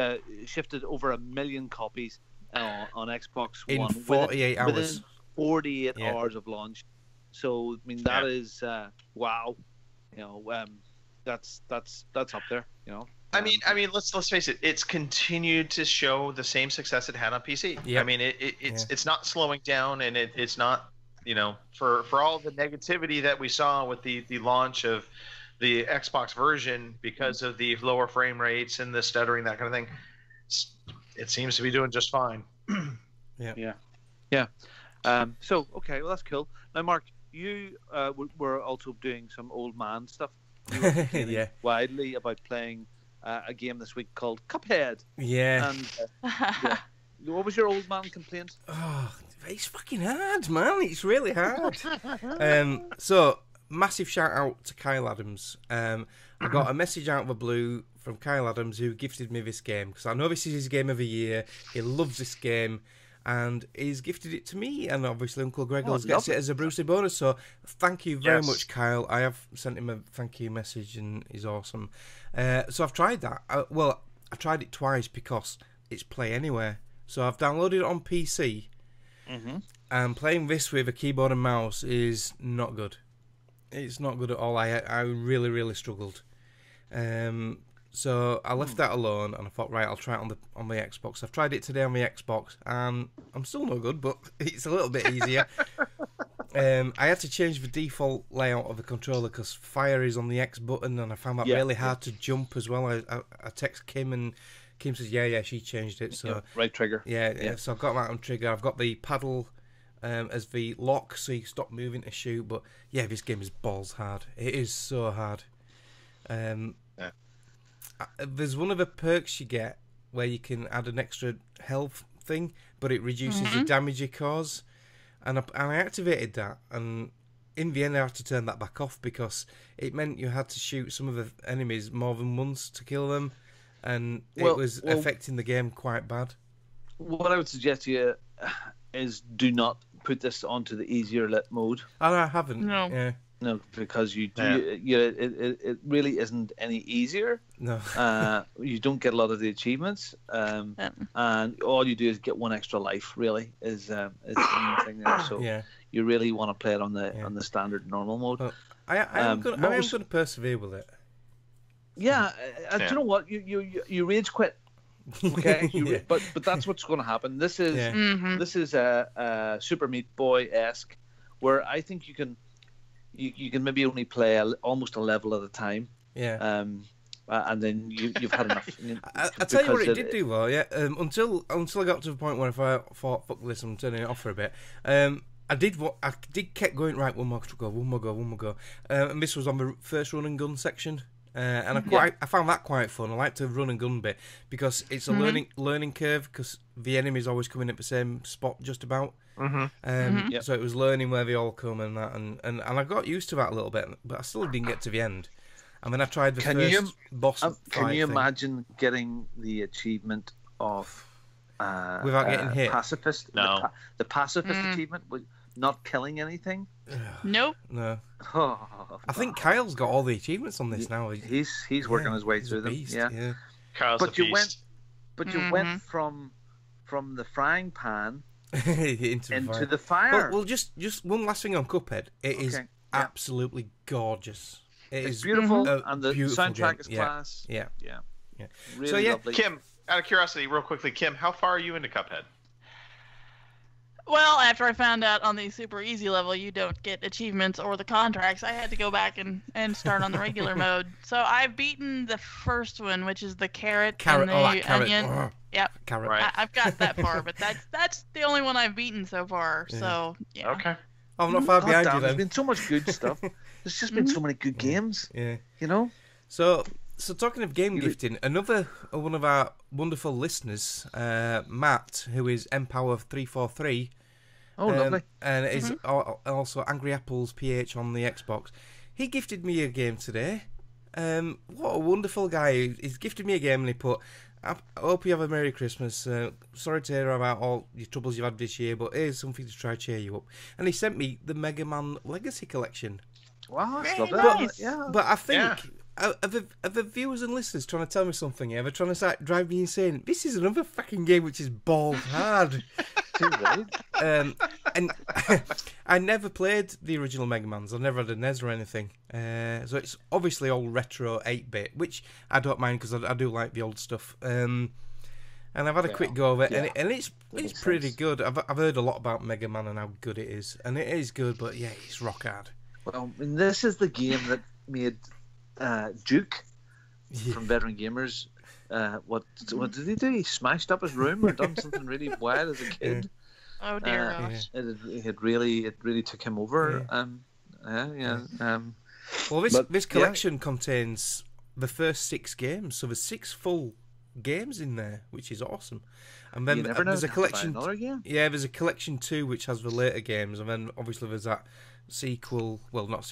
shifted over 1 million copies on Xbox One in 48 hours. Within 48 hours of launch. So I mean that is wow. You know, that's up there. You know. I mean, let's face it. It's continued to show the same success it had on PC. Yep. I mean, it's not slowing down, and it's not, you know, for all the negativity that we saw with the launch of the Xbox version because of the lower frame rates and the stuttering, that kind of thing. It seems to be doing just fine. Yeah. So okay, well that's cool. Now, Mark, you were also doing some old man stuff. You were complaining widely about playing a game this week called Cuphead. Yeah. And what was your old man complaint? Oh, it's fucking hard, man. It's really hard. So, massive shout out to Kyle Adams. I got a message out of the blue from Kyle Adams, who gifted me this game, because I know this is his game of the year. He loves this game, and he's gifted it to me, and obviously Uncle Greg gets it as a Brucey bonus. So thank you very much, Kyle. I have sent him a thank you message, and he's awesome. So I've tried that. I tried it twice because it's Play Anywhere. So I've downloaded it on PC, and playing this with a keyboard and mouse is not good. It's not good at all. I really, really struggled. So I left that alone, and I thought, right, I'll try it on the Xbox. I've tried it today on the Xbox, and I'm still no good, but it's a little bit easier. I had to change the default layout of the controller because fire is on the X button, and I found that really hard to jump as well. I text Kim, and Kim says, yeah, she changed it. So right trigger. Yeah. So I've got that on trigger. I've got the paddle as the lock, so you stop moving to shoot. But yeah, this game is balls hard. It is so hard. There's one of the perks you get where you can add an extra health thing, but it reduces the damage you cause. And I activated that, and in the end I had to turn that back off because it meant you had to shoot some of the enemies more than once to kill them, and it was affecting the game quite bad. What I would suggest to you is do not put this onto the easier lit mode. And I haven't. No. Yeah. No, because you do. It really isn't any easier. No. You don't get a lot of the achievements, and all you do is get one extra life. Really, is the main thing there. So you really want to play it on the standard normal mode. Well, I am going to persevere with it. Yeah, do you know what? You rage quit. Okay, but that's what's going to happen. This is a Super Meat Boy-esque, where I think you can maybe only play almost a level at a time. Yeah. And then you've had enough. I tell you what it did do well. Yeah. Until I got to the point where if I thought, fuck this, I'm turning it off for a bit. I did kept going, right, one more go. And this was on the first run and gun section. And I found that quite fun. I like the run and gun bit because it's a learning curve because the enemy's always coming at the same spot just about. So it was learning where they all come and that, and I got used to that a little bit, but I still didn't get to the end. And then I tried the first boss fight. Can you imagine getting the achievement of without getting hit? Pacifist? No. The pacifist achievement with not killing anything. Nope. No. I think Kyle's got all the achievements on this now. He's working his way through them. Yeah. Kyle's a beast. You went from the frying pan into the fire. fire. Well, just one last thing on Cuphead. It is absolutely gorgeous. It's beautiful, and the soundtrack game. is class. Yeah. Really lovely. Kim, out of curiosity, real quickly, Kim, how far are you into Cuphead? Well, after I found out on the super easy level you don't get achievements or the contracts, I had to go back and start on the regular mode. So I've beaten the first one, which is the carrot and the onion. Oh, yep. Carrot. Right. I've got that far, but that's the only one I've beaten so far. Yeah. So yeah. Okay. I'm not far behind you then. There's been so much good stuff. There's just been so many good games. Yeah. You know? So talking of game gifting, another one of our wonderful listeners, Matt, who is Empower343. Oh, lovely. And is also Angry Apples PH on the Xbox. He gifted me a game today. What a wonderful guy. He's gifted me a game and he put, I hope you have a Merry Christmas. Sorry to hear about all your troubles you've had this year, but here's something to try to cheer you up. And he sent me the Mega Man Legacy Collection. Wow, that's lovely. But I think... Are the viewers and listeners trying to tell me something here? They're trying to drive me insane. This is another fucking game which is balls hard. And I never played the original Mega Mans. I never had a NES or anything. So it's obviously all retro 8-bit, which I don't mind because I do like the old stuff. And I've had a quick go of it, and it's pretty good. I've heard a lot about Mega Man and how good it is, and it is good. But yeah, it's rock hard. Well, I mean, this is the game that made Duke from Veteran Gamers. What did he do? He smashed up his room or done something really wild as a kid. Oh dear gosh! It really took him over. Well, this collection contains the first 6 games, so there's 6 full games in there, which is awesome. And then there's a collection. Yeah, there's a collection 2 which has the later games, and then obviously there's that sequel. Well, not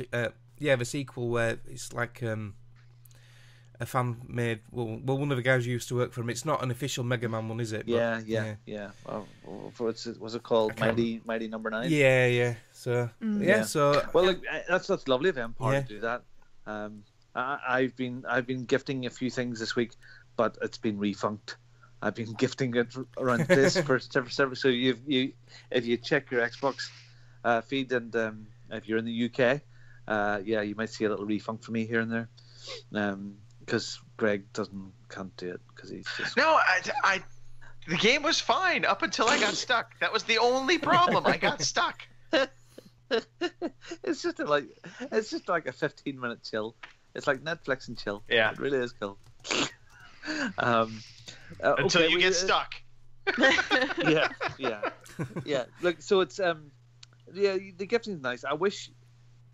the sequel where it's like a fan made. Well, one of the guys who used to work for him. It's not an official Mega Man one, is it? But, yeah. Well, what's it called? Mighty Number 9. Yeah. So so. Well, look, that's lovely of Empire to do that. I've been gifting a few things this week, but it's been refunked. I've been gifting it around this for several. So if you check your Xbox feed and if you're in the UK, you might see a little refund for me here and there, because Greg can't do it because he's just... No, the game was fine up until I got stuck. That was the only problem. I got stuck. It's just like a 15-minute chill. It's like Netflix and chill. Yeah, it really is cool. Until you get stuck. yeah. Look, so it's the gifting is nice. I wish,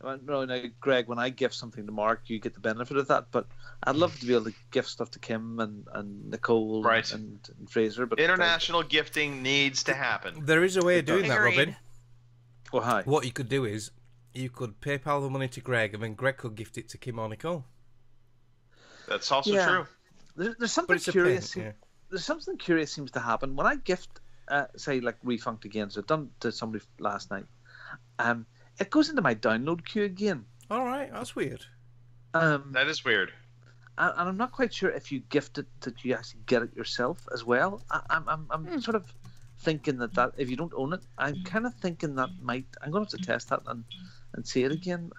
no, Greg, when I gift something to Mark, you get the benefit of that. But I'd love to be able to gift stuff to Kim and Nicole, right, and Fraser. But international gifting needs to happen. There is a way of doing that, Robin. Oh, hi. What you could do is you could PayPal the money to Greg, and then Greg could gift it to Kim or Nicole. That's also true. There's something curious. There's something curious seems to happen when I gift, say, like Refunked again. So I've done to somebody last night. It goes into my download queue again. All right, that's weird. That is weird. And I'm not quite sure if you gift it that you actually get it yourself as well. I'm sort of thinking that if you don't own it, I'm kind of thinking that I'm going to have to test that and see it again.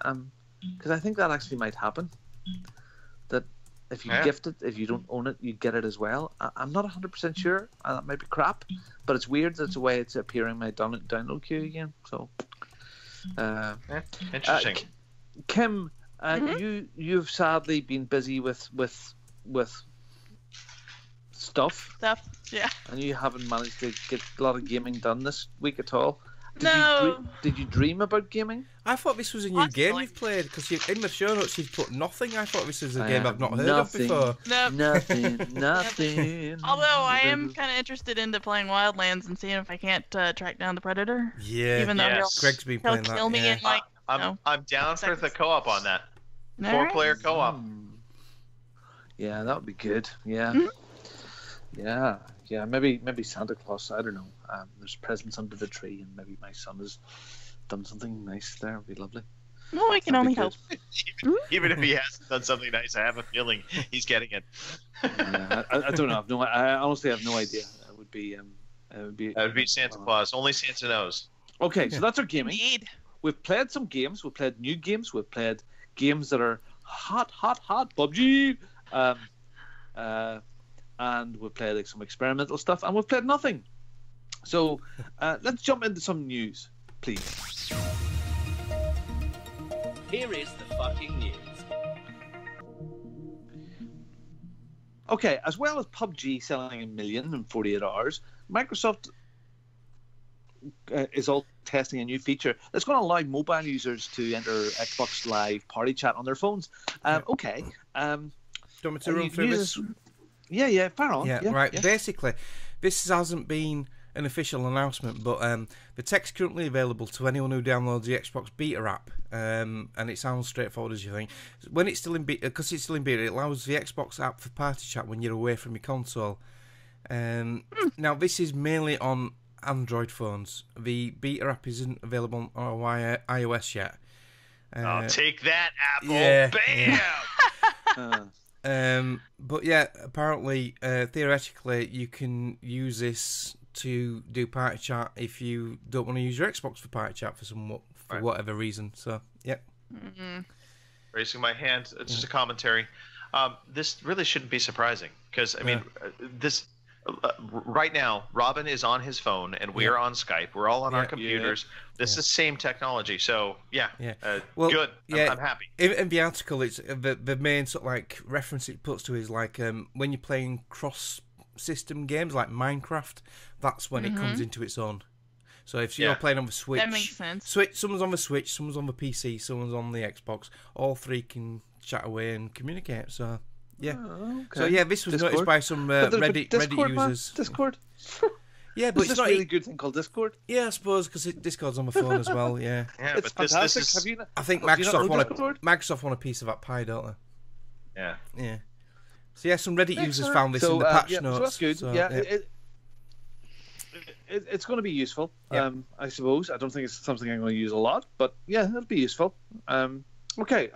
Because I think that actually might happen. That if you gift it, if you don't own it, you get it as well. I'm not 100% sure. That might be crap, but it's weird that it's the way it's appearing in my download queue again. So, interesting. Kim, you've sadly been busy with stuff, yeah, and you haven't managed to get a lot of gaming done this week at all. Did you dream about gaming? I thought this was a new game you've played, because in the show notes you've put nothing. I thought this was a game I've not heard of before. Nothing. Although I am kind of interested into playing Wildlands and seeing if I can't track down the Predator. Yeah, even though Greg's been playing that. He'll kill me in like. I'm down for the co-op on that. 4-player co-op. Yeah, that would be good. Yeah. Yeah, maybe Santa Claus. I don't know. There's presents under the tree, and maybe my son has done something nice there. It'd be lovely. No, I can only hope. Even if he hasn't done something nice, I have a feeling he's getting it. I don't know. I honestly have no idea. It would be. That would be Santa Claus. Only Santa knows. Okay, so that's our gaming. We've played some games. We've played new games. We've played games that are hot. PUBG. And we've played like some experimental stuff, and we've played nothing. So let's jump into some news, please. Here is the fucking news. Okay, as well as PUBG selling 1 million in 48 hours, Microsoft is all testing a new feature that's going to allow mobile users to enter Xbox Live Party Chat on their phones. Okay. Do you want me to run through this? Yeah, far on. Yeah, right. Yeah. Basically, this hasn't been an official announcement, but the tech's currently available to anyone who downloads the Xbox Beta app, and it sounds straightforward as you think. When it's still in beta, because it's still in beta, it allows the Xbox app for party chat when you're away from your console. Now, this is mainly on Android phones. The beta app isn't available on iOS yet. I'll take that, Apple. Yeah. Bam! But yeah, apparently, theoretically, you can use this to do party chat if you don't want to use your Xbox for party chat for whatever reason. So, yeah. Mm-hmm. Raising my hand. It's just a commentary. This really shouldn't be surprising because, I mean, this right now, Robin is on his phone and we're on Skype. We're all on our computers. This is the same technology. So, well, good. I'm happy. In the article, it's the main sort of like reference it puts to is like when you're playing cross-system games like Minecraft, that's when it comes into its own. So if you're playing on the Switch, that makes sense. Someone's on the Switch, someone's on the PC, someone's on the Xbox. All three can chat away and communicate. So yeah. Oh, okay. So yeah, this was noticed by some Reddit users. Discord. Yeah, but it's not a really good thing called Discord. Yeah, I suppose because Discord's on the phone as well. Yeah, it's fantastic. This is... I think Microsoft want a piece of that pie, don't they? Yeah. Yeah. So yeah, some Reddit users found this in the patch notes. So that's good. So, it's going to be useful. I suppose. I don't think it's something I'm going to use a lot, but yeah, it'll be useful. Okay.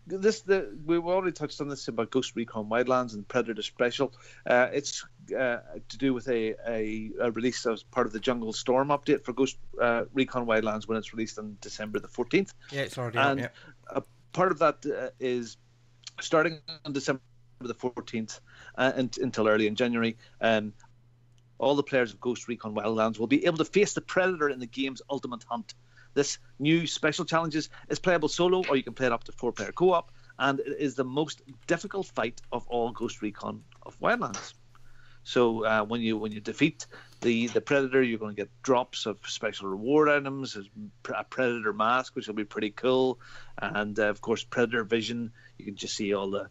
We've already touched on this about Ghost Recon Wildlands and Predator Special. It's to do with a release as part of the Jungle Storm update for Ghost Recon Wildlands when it's released on December the 14th. Yeah, it's already out, yeah. A part of that is starting on December the 14th until early in January. All the players of Ghost Recon Wildlands will be able to face the Predator in the game's ultimate hunt. This new special challenges is playable solo, or you can play it up to 4-player co-op, and it is the most difficult fight of all Ghost Recon of Wildlands. So when you defeat the Predator, you're going to get drops of special reward items, a Predator mask, which will be pretty cool, and of course Predator vision. You can just see all the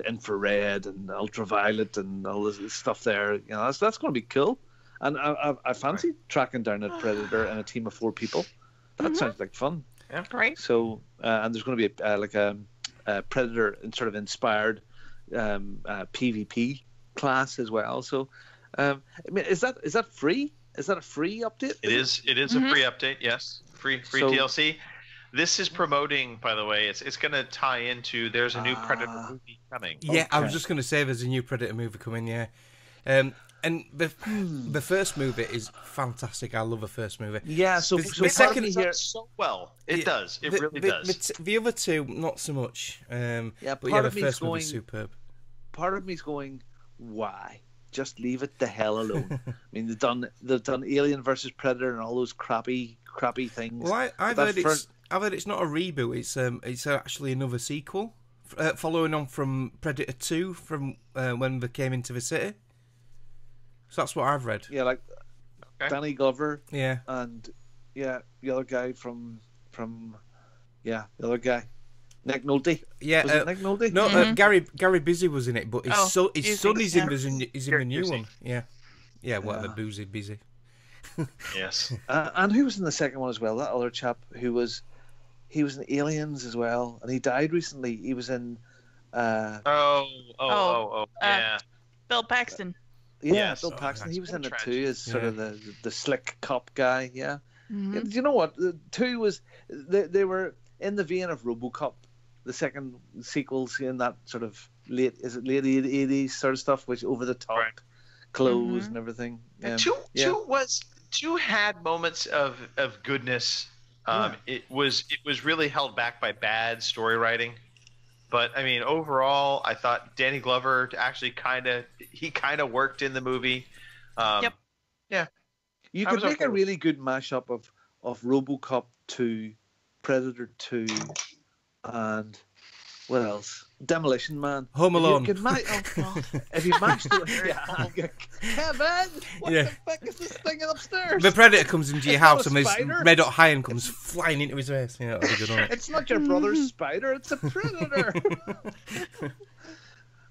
infrared and ultraviolet and all this stuff there. You know, that's going to be cool. And I fancy tracking down a Predator and a team of 4 people. That sounds like fun. Yeah, great. So and there's going to be a Predator sort of inspired PvP class as well. So I mean, is that free? Is that a free update? It is a free update. Yes, free DLC. This is promoting, by the way. It's going to tie into. There's a new Predator movie coming. Yeah, okay. I was just going to say there's a new Predator movie coming. Yeah, and the first movie is fantastic. I love the first movie. Yeah, so the second here so well. It does. It really does. The other two, not so much. But the first movie is superb. Part of me's going, why? Just leave it the hell alone. I mean, they've done Alien versus Predator and all those crappy things. Well, I've heard it's not a reboot. It's actually another sequel, following on from Predator 2 from when they came into the city. So that's what I've read. Yeah, like Danny Glover. Yeah, and the other guy from the other guy, Nick Nolte. Yeah, was it Nick Nolte? No, Gary Busey was in it, but his son is in the new one. Yeah, whatever. Busey. Yes. And who was in the second one as well? That other chap he was in Aliens as well, and he died recently. He was in. Yeah. Bill Paxton. Yeah, yes. Bill Paxton. He was in it too, as sort of the slick cop guy. Yeah. Mm-hmm. Do you know what? 2 was they were in the vein of RoboCop, the second sequels in that sort of late 80s sort of stuff, which over the top clothes and everything. Two had moments of goodness. It was really held back by bad story writing. But I mean, overall, I thought Danny Glover actually kind of worked in the movie. Yep. Yeah. You could make a really good mashup of RoboCop 2, Predator 2, and what else? Demolition Man. Home Alone. If you matched it, Kevin, what the fuck is this thing upstairs? The Predator comes into your house and this red hot iron comes flying into his face. Yeah, that'd be good, wouldn't it? It's not your brother's spider; it's a Predator.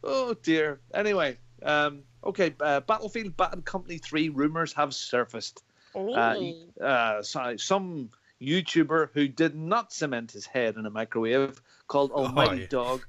Oh dear. Anyway, okay. Battlefield Bad Company 3 rumors have surfaced. Some YouTuber who did not cement his head in a microwave called Almighty Dog.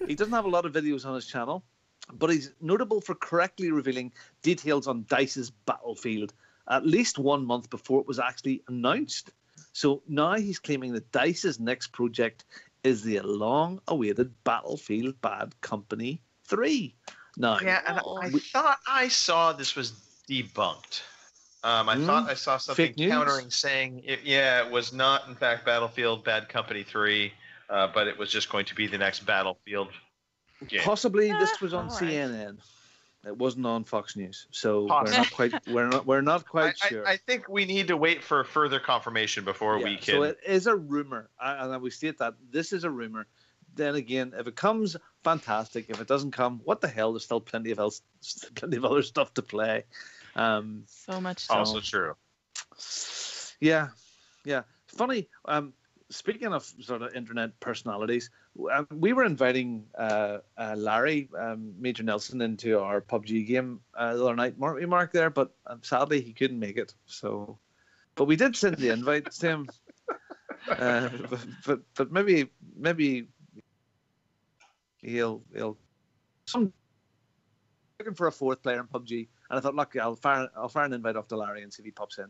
He doesn't have a lot of videos on his channel, but he's notable for correctly revealing details on DICE's Battlefield at least 1 month before it was actually announced. So now he's claiming that DICE's next project is the long-awaited Battlefield Bad Company 3. Now, yeah, and I thought I saw this was debunked. I thought I saw something countering saying it was not in fact Battlefield Bad Company 3, but it was just going to be the next Battlefield game. Possibly this was on CNN. It wasn't on Fox News, so we're not quite sure. I think we need to wait for further confirmation before we can. So it is a rumor, and we state that this is a rumor. Then again, if it comes, fantastic. If it doesn't come, what the hell? There's still plenty of other stuff to play. So much so. Also true. Yeah. Funny. Speaking of sort of internet personalities, we were inviting Larry Major Nelson into our PUBG game the other night, weren't we, Mark? There, but sadly he couldn't make it. So, but we did send the invite to him. But maybe he'll. I'm looking for a fourth player in PUBG. And I thought, look, I'll fire an invite off to Larry and see if he pops in.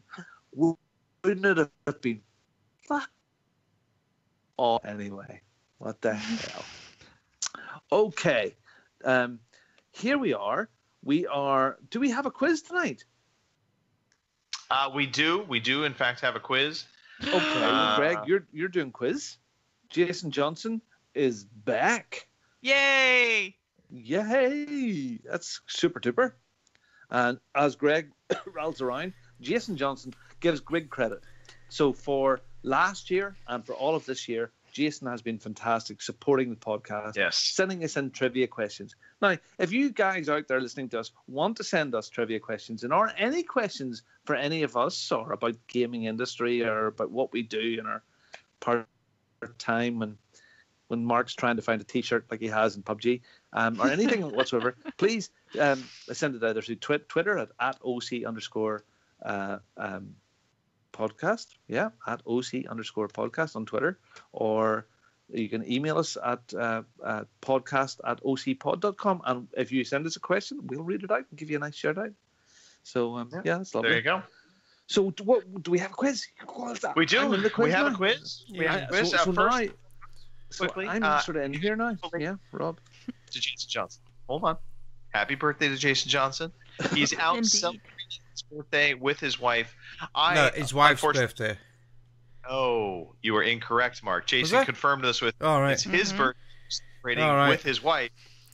Wouldn't it have been fun? Oh, anyway, what the hell? Okay, here we are Do we have a quiz tonight? We do. We do, in fact, have a quiz. Okay, Greg, you're doing quiz. Jason Johnson is back. Yay! Yay! That's super duper. And as Greg rattles around, Jason Johnson gives Greg credit. So for last year and for all of this year, Jason has been fantastic supporting the podcast, sending us in trivia questions. Now, if you guys out there listening to us want to send us trivia questions and or any questions for any of us or about gaming industry or about what we do in our part time and when Mark's trying to find a T-shirt like he has in PUBG or anything whatsoever, please send it either through Twitter at @OC_podcast. Podcast, at @OC_podcast on Twitter, or you can email us at podcast@ocpod.com, and if you send us a question, we'll read it out and give you a nice shout out. So that's lovely. There you go. So what do we have a quiz? We do. We have a quiz. We have a quiz. Quickly, I'm sort of in here now. Yeah, Rob. To Jason Johnson. Hold on. Happy birthday to Jason Johnson. He's out celebrating his birthday with his wife. No, his wife's birthday. Oh, you were incorrect, Mark. Jason confirmed this with it's his birthday celebrating with his wife.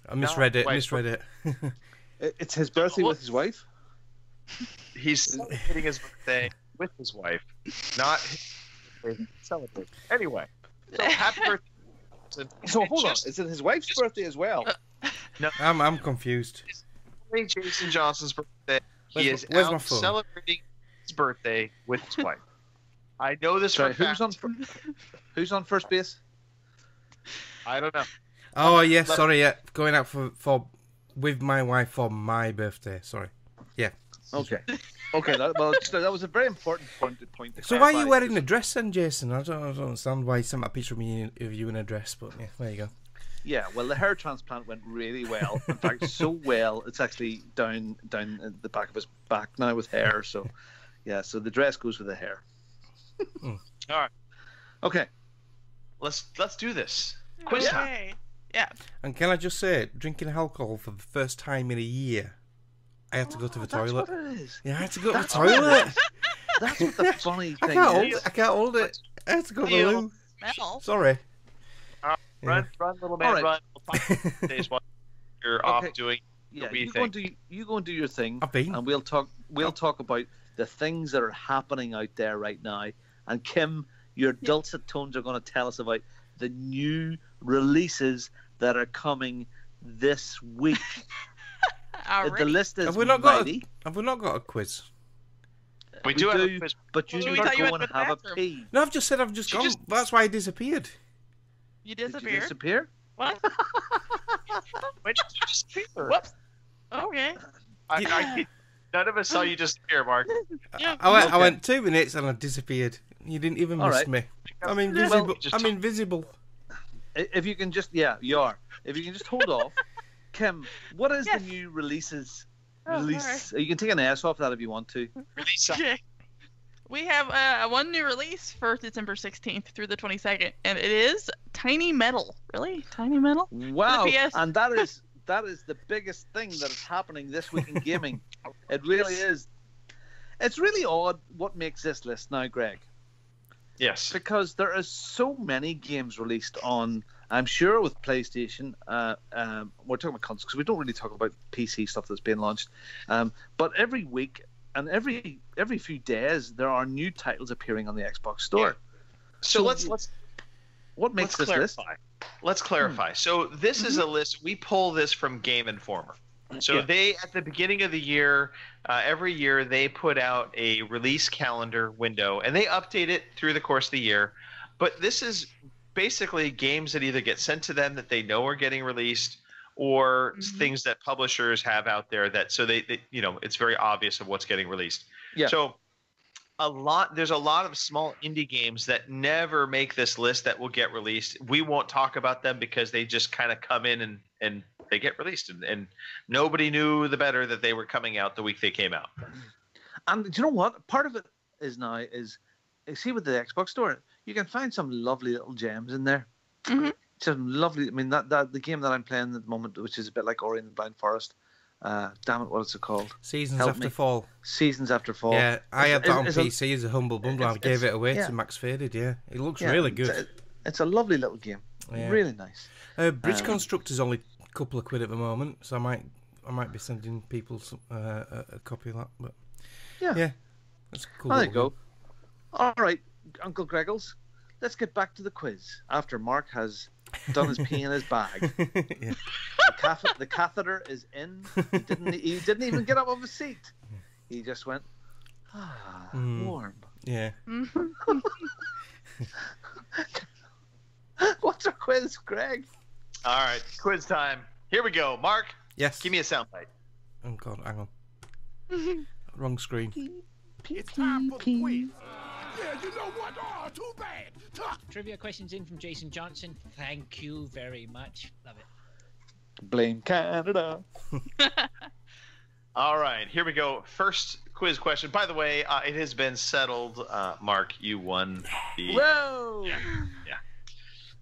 I misread it. It's his birthday with his wife? He's celebrating his birthday with his wife, not celebrating. Anyway, so happy birthday. So hold on, is it his wife's birthday as well? No, I'm confused. It's Jason Johnson's birthday. He is out celebrating his birthday with his wife. I know this for a fact. Who's on first base? I don't know. Oh yes, sorry. Going out with my wife for my birthday. Sorry. Yeah. Okay. That was a very important point. So why are you wearing a dress then, Jason? I don't understand why you sent a picture of me of you in a dress, but yeah, there you go. Yeah, well, the hair transplant went really well. In fact, so well, it's actually down at the back of his back now with hair. So, yeah, so the dress goes with the hair. All right. Okay. Let's do this. Quiz time. Yeah. And can I just say, drinking alcohol for the first time in a year, I had to go to the toilet. That's what it is. Yeah, I had to go to the toilet. That's what the funny thing is. I can't hold it. I had to go to the loo. Sorry. Run, little man, run. We'll talk days while you're off doing your wee thing. You go and do your thing, I've been. and we'll talk about the things that are happening out there right now. And Kim, your dulcet tones are going to tell us about the new releases that are coming this week. The list is Have we not got a quiz? We do have a quiz. But you need to go and have a pee. No, I've just said I've just gone. That's why I disappeared. You disappeared? Did you disappear? What? When did you disappear? Whoops. Okay. None of us saw you disappear, Mark. I went 2 minutes and I disappeared. You didn't even miss me. I'm invisible. I'm invisible. If you can just, you are. If you can just hold off. Kim, what is the new releases? You can take an S off that if you want to. Release. We have one new release for December 16th through the 22nd, and it is Tiny Metal. Really? Tiny Metal? Wow. And that is the biggest thing that is happening this week in gaming. It really is. It's really odd what makes this list now, Greg. Yes. Because there are so many games released on, I'm sure, with PlayStation. We're talking about consoles because we don't really talk about PC stuff that's being launched. But every week and every few days, there are new titles appearing on the Xbox Store. Yeah. So let's what makes this clarify. list? Let's clarify. So this is a list. We pull this from Game Informer. So they, at the beginning of the year, every year they put out a release calendar window, and they update it through the course of the year. But this is basically games that either get sent to them that they know are getting released, or things that publishers have out there that they it's very obvious of what's getting released. Yeah. So there's a lot of small indie games that never make this list that will get released. We won't talk about them because they just kind of come in and they get released, and nobody knew the better that they were coming out the week they came out. And do you know what? Part of it is see with the Xbox Store, you can find some lovely little gems in there. Mm-hmm. Some lovely. I mean, that the game that I'm playing at the moment, which is a bit like Ori and the Blind Forest, Damn it, what is it called? Seasons After Fall. Seasons After Fall. Yeah, I had that on PC as a humble bundle. I gave it away to Max Faded. Yeah, it looks really good. It's a lovely little game. Yeah. Really nice. Bridge Constructor's only a couple of quid at the moment, so I might be sending people a copy of that. But yeah, that's a cool. There you go. All right, Uncle Greggles, let's get back to the quiz. After Mark has done his pee in his bag, the catheter is in. He didn't even get up off his seat. He just went, warm. Yeah. What's our quiz, Greg? All right, quiz time. Here we go. Mark. Yes. Give me a soundbite. Oh God, hang on. Wrong screen. It's time for the quiz. Yeah, you know what? Oh, too bad. Trivia questions in from Jason Johnson. Thank you very much. Love it. Blame Canada. All right, here we go. First quiz question. By the way, it has been settled. Mark, you won the. Whoa! Yeah.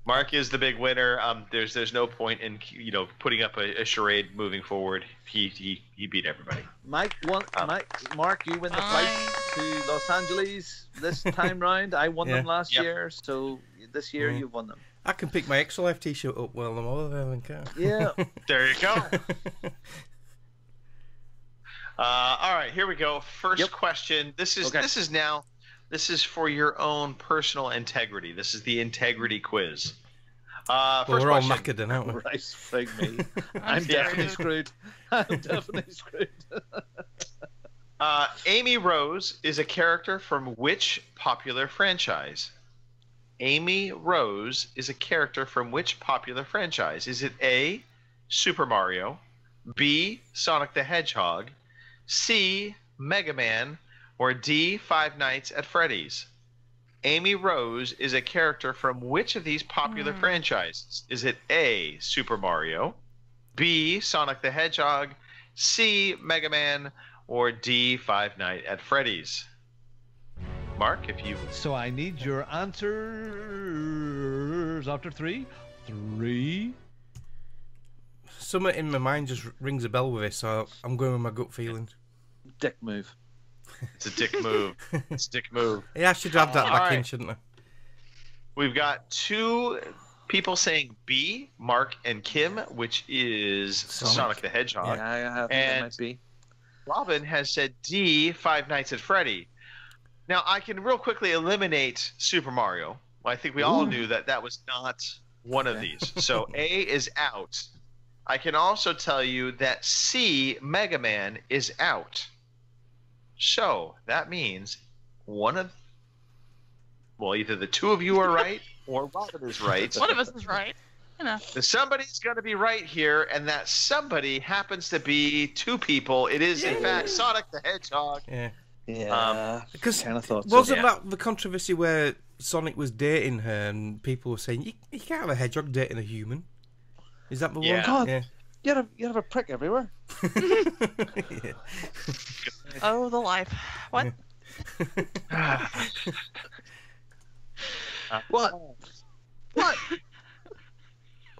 Mark is the big winner. There's no point in putting up a charade moving forward. He beat everybody. Mark, you win the flight to Los Angeles this time round. I won them last year, so this year you've won them. I can pick my XLF t-shirt up while I'm over there, then can't I? Yeah. There you go. All right, here we go. First question. This is for your own personal integrity. This is the integrity quiz. We're question. all knackered, aren't we? Right, frig me. I'm definitely screwed. I'm definitely screwed. Amy Rose is a character from which popular franchise? Amy Rose is a character from which popular franchise? Is it A, Super Mario, B, Sonic the Hedgehog, C, Mega Man, or D, Five Nights at Freddy's? Amy Rose is a character from which of these popular franchises? Is it A, Super Mario, B, Sonic the Hedgehog, C, Mega Man, or D, Five Nights at Freddy's? Mark, if you... So I need your answers after three. Something in my mind just rings a bell with it, so I'm going with my gut feeling. Dick move. It's a dick move. It's a dick move. Yeah, I should have that back in, shouldn't I? We've got two people saying B, Mark and Kim, which is Sonic the Hedgehog. Yeah, I think it might be. Robin has said D, Five Nights at Freddy. Now, I can real quickly eliminate Super Mario. I think we all knew that was not one of these. So A is out. I can also tell you that C, Mega Man, is out. So that means either the two of you are right or Robin is right. One of us is right. Somebody's going to be right here, and that somebody happens to be two people. It is, in fact, Sonic the Hedgehog. Yeah. Because kind of thought wasn't that the controversy where Sonic was dating her and people were saying, you can't have a hedgehog dating a human? Is that the one? God. Yeah. You have a prick everywhere. Oh, the life. What? What?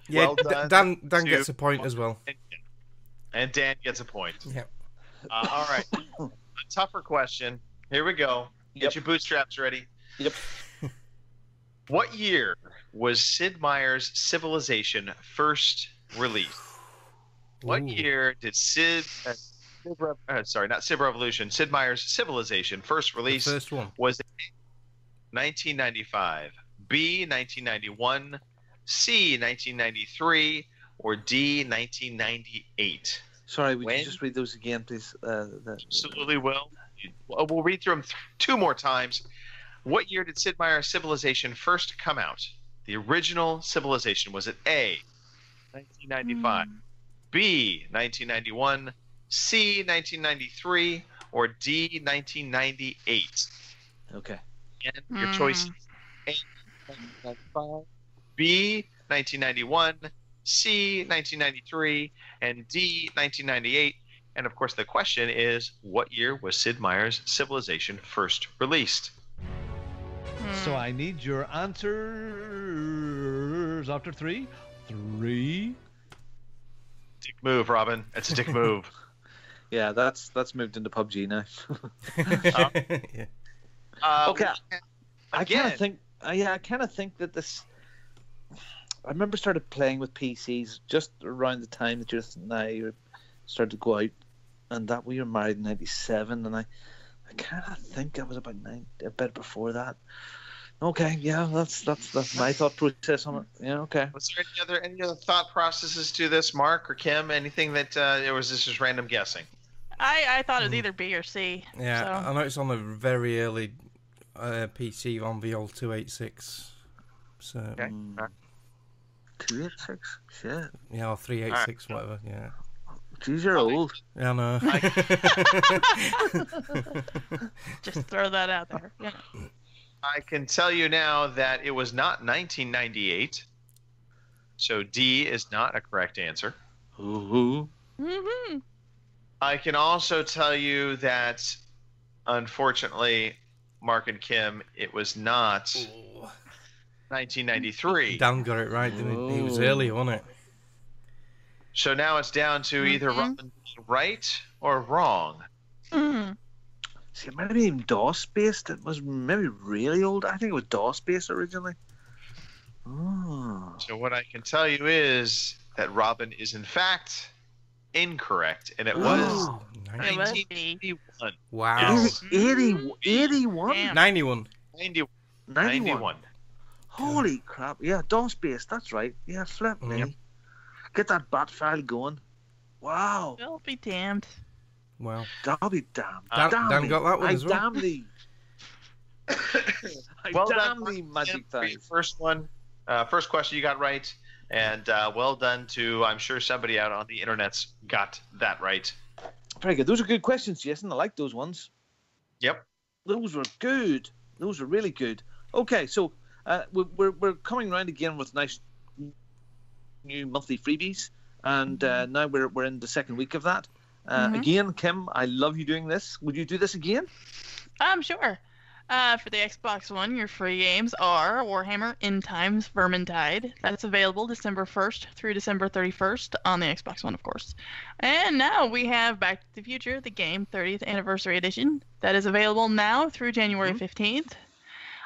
Yeah, Well done Dan gets a point as well. And Dan gets a point. Yep. All right. A tougher question. Here we go. Get your bootstraps ready. Yep. What year was Sid Meier's Civilization first released? What year did Sid Meier's Civilization first released? The first one. Was it 1995, B, 1991, C, 1993, or D, 1998? Sorry, would you just read those again, please? Absolutely will. We'll read through them two more times. What year did Sid Meier's Civilization first come out? The original Civilization. Was it A, 1995, B, 1991, C, 1993, or D, 1998? Okay. And your choice: A, 1995, B, 1991, C, 1993, and D, 1998. And of course, the question is, what year was Sid Meier's Civilization first released? So I need your answers after three. dick move, Robin. It's a dick move. Yeah, that's moved into PUBG now. Okay. I kind of think. I kind of think that this. I remember started playing with PCs just around the time that Judith and I started to go out, and that we were married in '97, and I kind of think I was about a bit before that. Okay, yeah, that's my thought process on it. Yeah, okay. Was there any other thought processes to this, Mark or Kim? Anything that or was this just random guessing? I thought it was either B or C. Yeah, so. I know it's on a very early PC on the old 286. So. Okay. 286? Shit. Yeah, or 386, whatever. Yeah. Jeez, you're old. Yeah, I know. Just throw that out there. Yeah. I can tell you now that it was not 1998. So D is not a correct answer. Ooh. Mm-hmm. I can also tell you that, unfortunately, Mark and Kim, it was not 1993. Dan got it right, didn't he? He was early, wasn't it? So now it's down to either Robin being right or wrong. Mm. See, it might have been DOS-based. It was maybe really old. I think it was DOS-based originally. Oh. So what I can tell you is that Robin is, in fact, incorrect. And it was 1981. Wow. 81? 91. 91. Holy crap. Yeah, DOS-based. That's right. Yeah, flip me. Yep. Get that bat file going. Wow. I'll be damned. Wow. I'll be damned. Dan got that one as well. I damn thee. Well damn done, thee, magic for your thighs. first one. First question you got right. And well done to, I'm sure somebody out on the internet's got that right. Very good. Those are good questions, Jason. I like those ones. Yep. Those were good. Those were really good. Okay, so we're coming around again with nice new monthly freebies, and now we're in the second week of that. Again, Kim, I love you doing this. Would you do this again? Sure. For the Xbox One, your free games are Warhammer End Times Vermintide. That's available December 1st through December 31st on the Xbox One, of course. And now we have Back to the Future, the game 30th Anniversary Edition. That is available now through January 15th.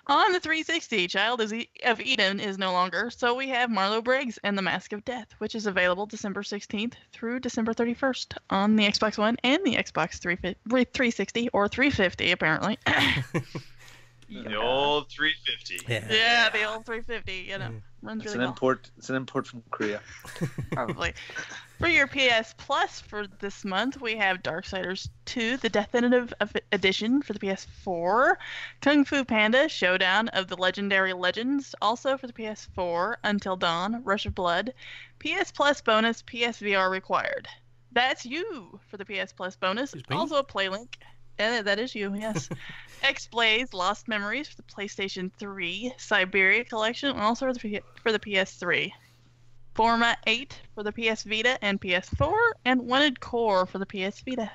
On the 360, Child of Eden is no longer, so we have Marlo Briggs and the Mask of Death, which is available December 16th through December 31st on the Xbox One and the Xbox 360, or 350, apparently. The old 350. Yeah, the old 350, you know. Runs really well. It's an import from Korea. Probably. For your PS Plus for this month, we have Darksiders 2, the Definitive Edition for the PS4, Kung Fu Panda, Showdown of the Legendary Legends, also for the PS4, Until Dawn, Rush of Blood, PS Plus bonus, PSVR required. That's you for the PS Plus bonus. Also a play link. That is you, yes. X-Blaze Lost Memories for the PlayStation 3, Siberia Collection, also for the PS3. Forma 8 for the PS Vita and PS4, and Wanted Core for the PS Vita.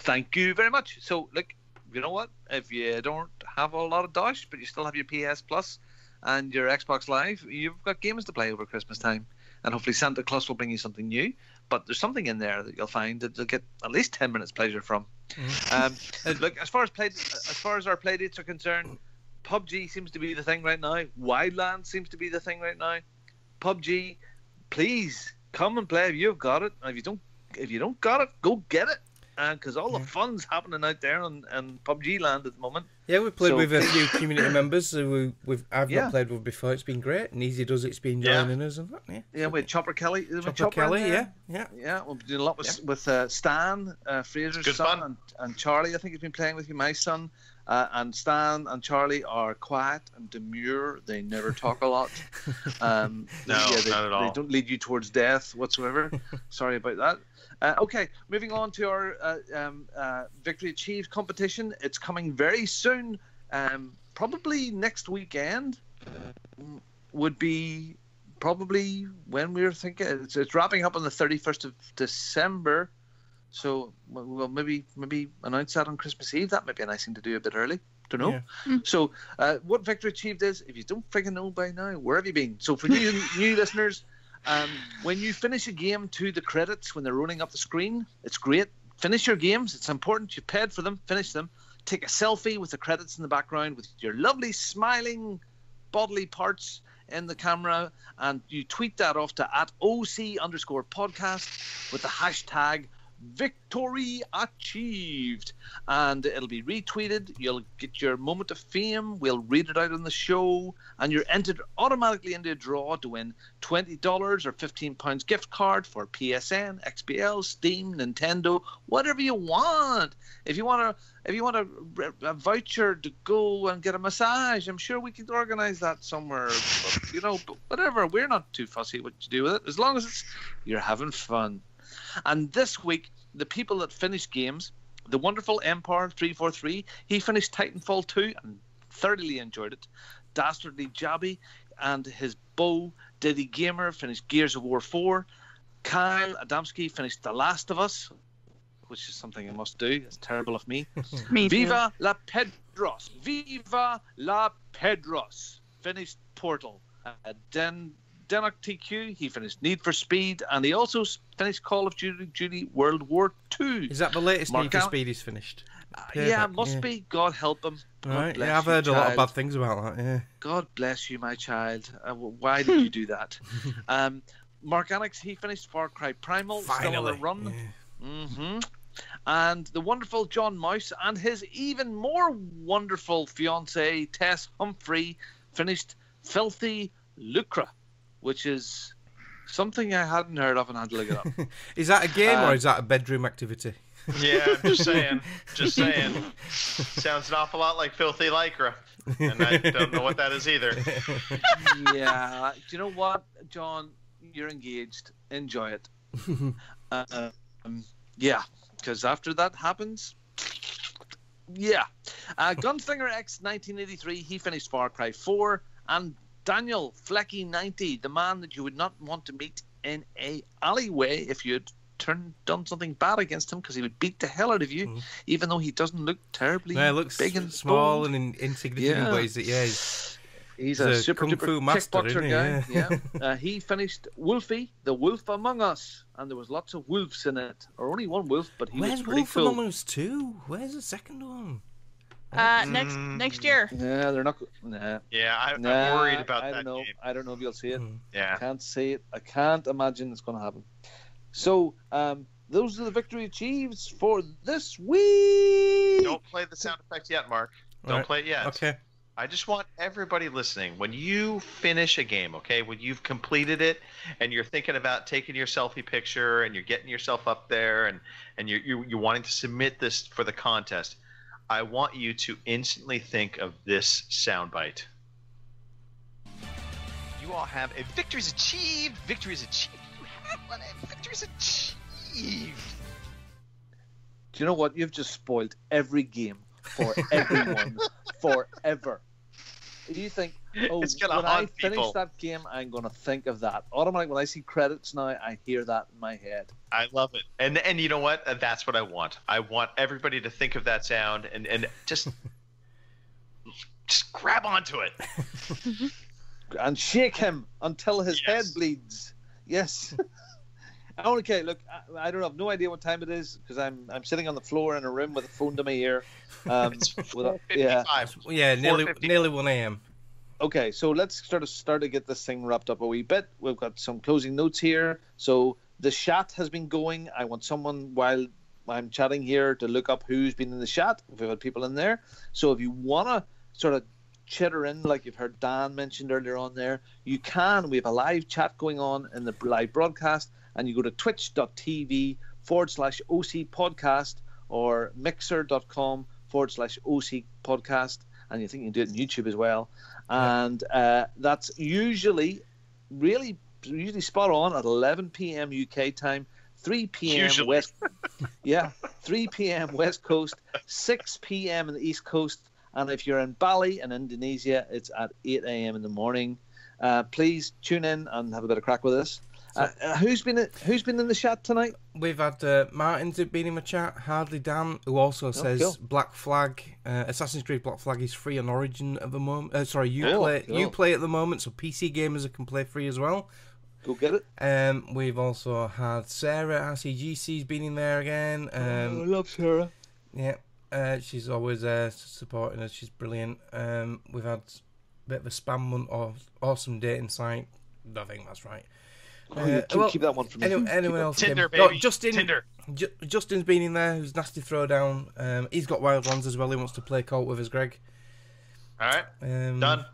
Thank you very much. So, look, you know what? If you don't have a lot of dosh, but you still have your PS Plus and your Xbox Live, you've got games to play over Christmas time. And hopefully Santa Claus will bring you something new. But there's something in there that you'll find that you'll get at least 10 minutes pleasure from. Look, as far as our play dates are concerned, PUBG seems to be the thing right now. Wildlands seems to be the thing right now. PUBG, please come and play if you've got it. And if you don't got it, go get it. Because all the fun's happening out there in PUBG land at the moment. Yeah, we've played with a few community members who I've not played with before. It's been great, and Easy Does It's been joining us and that. Yeah, with Chopper Kelly. Chopper Kelly, yeah. We've been doing a lot with Stan, Fraser's son, and Charlie. I think he's been playing with you, my son. And Stan and Charlie are quiet and demure. They never talk a lot. Not at all. They don't lead you towards death whatsoever. Sorry about that. Okay, moving on to our Victory Achieved competition. It's coming very soon. Probably next weekend would be probably when we're thinking. It's wrapping up on the 31st of December. So we'll maybe announce that on Christmas Eve. That might be a nice thing to do a bit early. Don't know. Yeah. So what Victory Achieved is, if you don't freaking know by now, where have you been? So for new listeners, When you finish a game to the credits, when they're rolling up the screen, it's great. Finish your games. It's important. You paid for them. Finish them. Take a selfie with the credits in the background with your lovely smiling bodily parts in the camera, and you tweet that off to @OC_podcast with the hashtag Victory Achieved, and it'll be retweeted. You'll get your moment of fame. We'll read it out on the show, and you're entered automatically into a draw to win $20 or £15 gift card for PSN, XBL, Steam, Nintendo, whatever you want. If you want a voucher to go and get a massage, I'm sure we could organize that somewhere. But whatever, we're not too fussy what you do with it, as long as you're having fun. And this week, the people that finished games, the wonderful Empire343, he finished Titanfall 2 and thoroughly enjoyed it. Dastardly Jabby and his beau, Diddy Gamer, finished Gears of War 4. Kyle Adamski finished The Last of Us, which is something I must do. It's terrible of me. Me too. Viva La Pedros. Viva La Pedros. Finished Portal. Denok TQ, he finished Need for Speed, and he also finished Call of Duty World War II. Is that the latest Need for Speed he's finished? Yeah, must be. God help him. Right. Yeah, I've heard a lot of bad things about that. Yeah. God bless you, my child. Why did you do that? Mark Annex, he finished Far Cry Primal. Finally. Still on a run. Yeah. Mm-hmm. And the wonderful John Mouse and his even more wonderful fiancée, Tess Humphrey, finished Filthy Lucre, which is something I hadn't heard of and had to look it up. Is that a game or is that a bedroom activity? Yeah, I'm just saying. Just saying. Sounds an awful lot like Filthy Lycra. And I don't know what that is either. Yeah. Do you know what, John? You're engaged. Enjoy it. Yeah, because after that happens... Yeah. Gunslinger X 1983, he finished Far Cry 4, and Daniel Flecky 90, the man that you would not want to meet in a alleyway if you had done something bad against him, because he would beat the hell out of you, even though he doesn't look terribly looks big and small bold. and insignificant, but he's a super kung fu master, kickboxer guy. Yeah. He finished Wolfie, the Wolf Among Us, and there was lots of wolves in it, or only one wolf, but he was pretty cool. Wolf Among Us 2? Where's the second one? Next year. Yeah, they're not. Nah. Yeah, I'm worried about that. I don't know if you'll see it. Yeah, I can't see it. I can't imagine it's going to happen. So, those are the victory achieves for this week. Don't play the sound effect yet, Mark. Don't play it yet. Okay. I just want everybody listening, when you finish a game, okay, when you've completed it and you're thinking about taking your selfie picture and you're getting yourself up there and you're wanting to submit this for the contest, I want you to instantly think of this soundbite. You all have a victory's achieved. Victory's achieved. You have one. A victory's achieved. Do you know what? You've just spoiled every game for everyone forever. You think, when I finish that game, I'm going to think of that. Automatically, when I see credits now, I hear that in my head. I love it. And you know what? That's what I want. I want everybody to think of that sound and just grab onto it. And shake him until his head bleeds. Yes. Okay, look, I don't have no idea what time it is because I'm sitting on the floor in a room with a phone to my ear. It's 4:55. Yeah, nearly 1 a.m. Okay, so let's start to get this thing wrapped up a wee bit. We've got some closing notes here. So the chat has been going. I want someone while I'm chatting here to look up who's been in the chat. We've had people in there. So if you want to sort of chitter in, like you've heard Dan mentioned earlier on there, you can. We have a live chat going on in the live broadcast, and you go to twitch.tv/OC podcast or mixer.com/OC podcast, and you think you can do it on YouTube as well. And that's usually spot on at 11 p.m. UK time, 3 p.m. West 3 p.m. West Coast, 6 p.m. in the East Coast, and if you're in Bali in Indonesia, it's at 8 a.m. in the morning. Please tune in and have a bit of crack with us. Who's been in the chat tonight? We've had Martin's been in the chat, Hardly Dan, who also says cool. Black Flag, Assassin's Creed Black Flag is free on Origin at the moment. Uplay at the moment, so PC gamers can play free as well. Go get it. We've also had Sarah RCGC's been in there again. I love Sarah. Yeah, she's always supporting us. She's brilliant. We've had a bit of a spam month of Awesome Dating Site. I think that's right. Keep that one from me. Anyone else? Tinder, baby. Justin. Tinder. Justin's been in there. Who's Nasty Throwdown. He's got Wildlands as well. He wants to play Colt with us, Greg. All right. Done.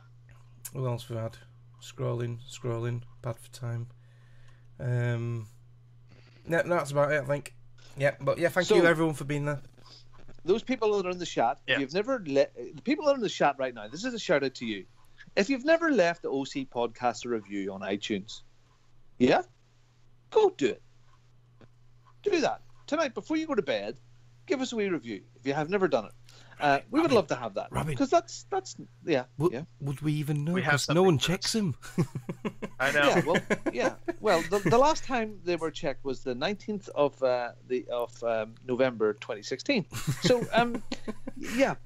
Who else we've had? Scrolling. Bad for time. No, that's about it, I think. Yeah, but yeah, thank you everyone for being there. Those people that are in the chat, if you've never the people that are in the chat right now, this is a shout out to you. If you've never left the OC Podcast a review on iTunes, go do it. Do that tonight before you go to bed. Give us a wee review if you have never done it. We would love to have that, Robin, because that's Would we even know? Because no one checks them. I know. Well, the last time they were checked was the 19th of November 2016. So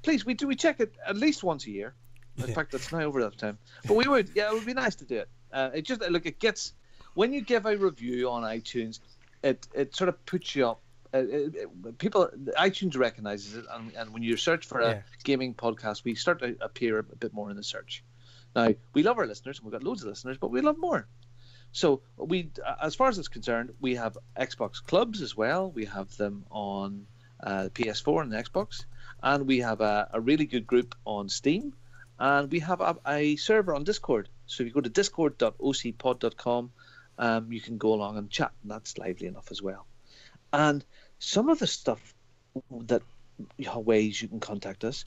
please, we check it at least once a year. In fact, it's now over that time. But we would, it would be nice to do it. It gets, when you give a review on iTunes, it sort of puts you up. iTunes recognizes it, and when you search for a gaming podcast, we start to appear a bit more in the search. Now, we love our listeners, and we've got loads of listeners, but we love more. So as far as it's concerned, we have Xbox clubs as well. We have them on PS4 and Xbox, and we have a really good group on Steam, and we have a server on Discord. So if you go to discord.ocpod.com, you can go along and chat, and that's lively enough as well. And some of the stuff that ways you can contact us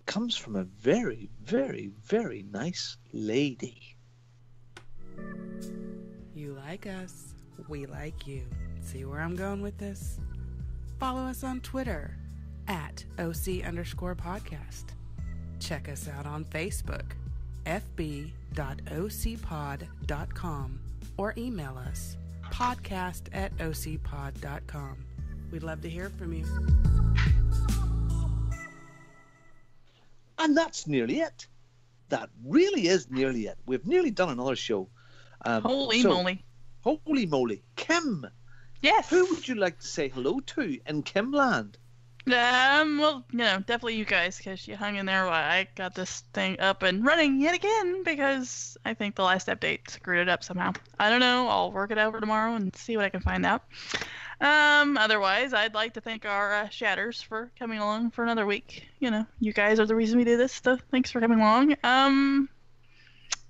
comes from a very, very, very nice lady. You like us, we like you. See where I'm going with this? Follow us on Twitter at OC_podcast. Check us out on Facebook, fb.ocpod.com, or email us, podcast@ocpod.com. We'd love to hear from you. And that's nearly it. That really is nearly it. We've nearly done another show. Holy moly. Holy moly. Kim. Yes. Who would you like to say hello to in Kimland? Well, definitely you guys, because you hung in there while I got this thing up and running yet again, because I think the last update screwed it up somehow. I don't know. I'll work it over tomorrow and see what I can find out. Otherwise, I'd like to thank our Shatters for coming along for another week. You guys are the reason we do this, so thanks for coming along.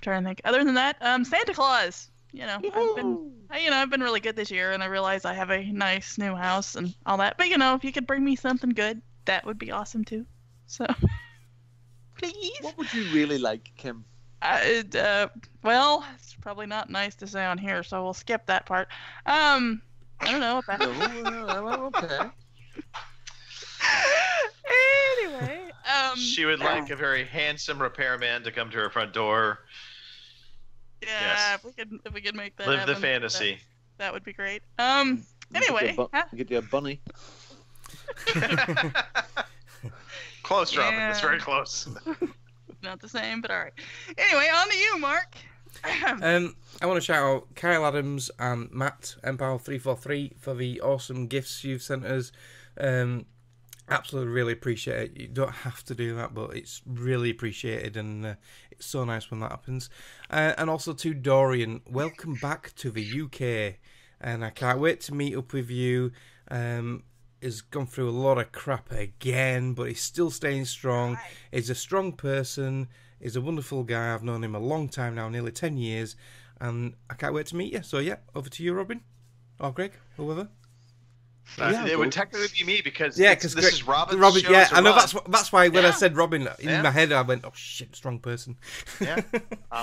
Trying to think. Other than that, Santa Claus. I've been really good this year, and I realize I have a nice new house and all that. But if you could bring me something good, that would be awesome too. So, please. What would you really like, Kim? Well, it's probably not nice to say on here, so we'll skip that part. I don't know about. Okay. Anyway, she would like a very handsome repairman to come to her front door. Yeah, if we could make that live happen, the fantasy. That would be great. Anyway, get you a bunny. Close, Robin. That's very close. Not the same, but all right. Anyway, on to you, Mark. I want to shout out Kyle Adams and Matt Empal343 for the awesome gifts you've sent us. Absolutely really appreciate it. You don't have to do that, but it's really appreciated, and it's so nice when that happens. And also to Dorian, welcome back to the UK, and I can't wait to meet up with you. He's gone through a lot of crap again, but he's still staying strong. He's a strong person. He's a wonderful guy. I've known him a long time now, nearly 10 years, and I can't wait to meet you. So yeah, over to you, Robin, or Greg, whoever. It would technically be me because this is Robin. Yeah, I know that's why when I said Robin in my head, I went, "Oh shit, strong person." Yeah.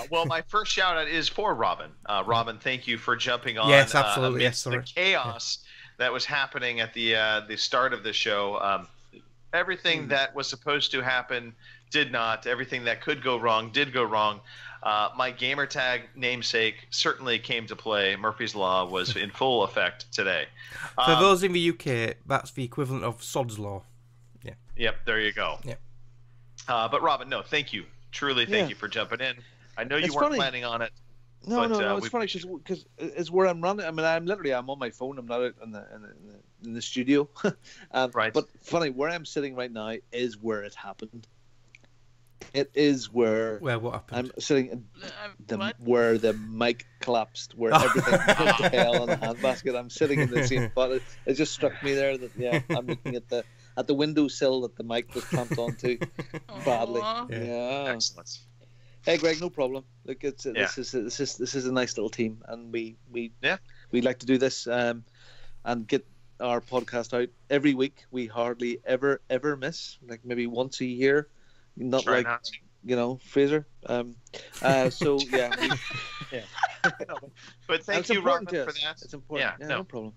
Well, my first shout out is for Robin. Robin, thank you for jumping on. Yes, absolutely. Yes, sorry. The chaos that was happening at the start of the show. Everything that was supposed to happen did not. Everything that could go wrong did go wrong. My gamertag namesake certainly came to play. Murphy's Law was in full effect today. For those in the UK, that's the equivalent of Sod's Law. Yeah. Yep, there you go. Yeah. But Robin, no, thank you. Truly, thank you for jumping in. I know you weren't planning on it. No, it's funny because it's where I'm running. I mean, I'm on my phone. I'm not out in the studio. Right. But funny, where I'm sitting right now is where it happened. It is where what happened? I'm sitting where the mic collapsed, where everything went to hell on the handbasket. I'm sitting in the same spot. It just struck me there that I'm looking at the windowsill that the mic was clamped onto badly. Yeah. Excellent. Hey Greg, no problem. Look, this is a nice little team, and we like to do this and get our podcast out every week. We hardly ever miss, like maybe once a year, not Try like not to. you know Fraser. So yeah, But thank you, Robin, for that. It's important. Yeah, no problem.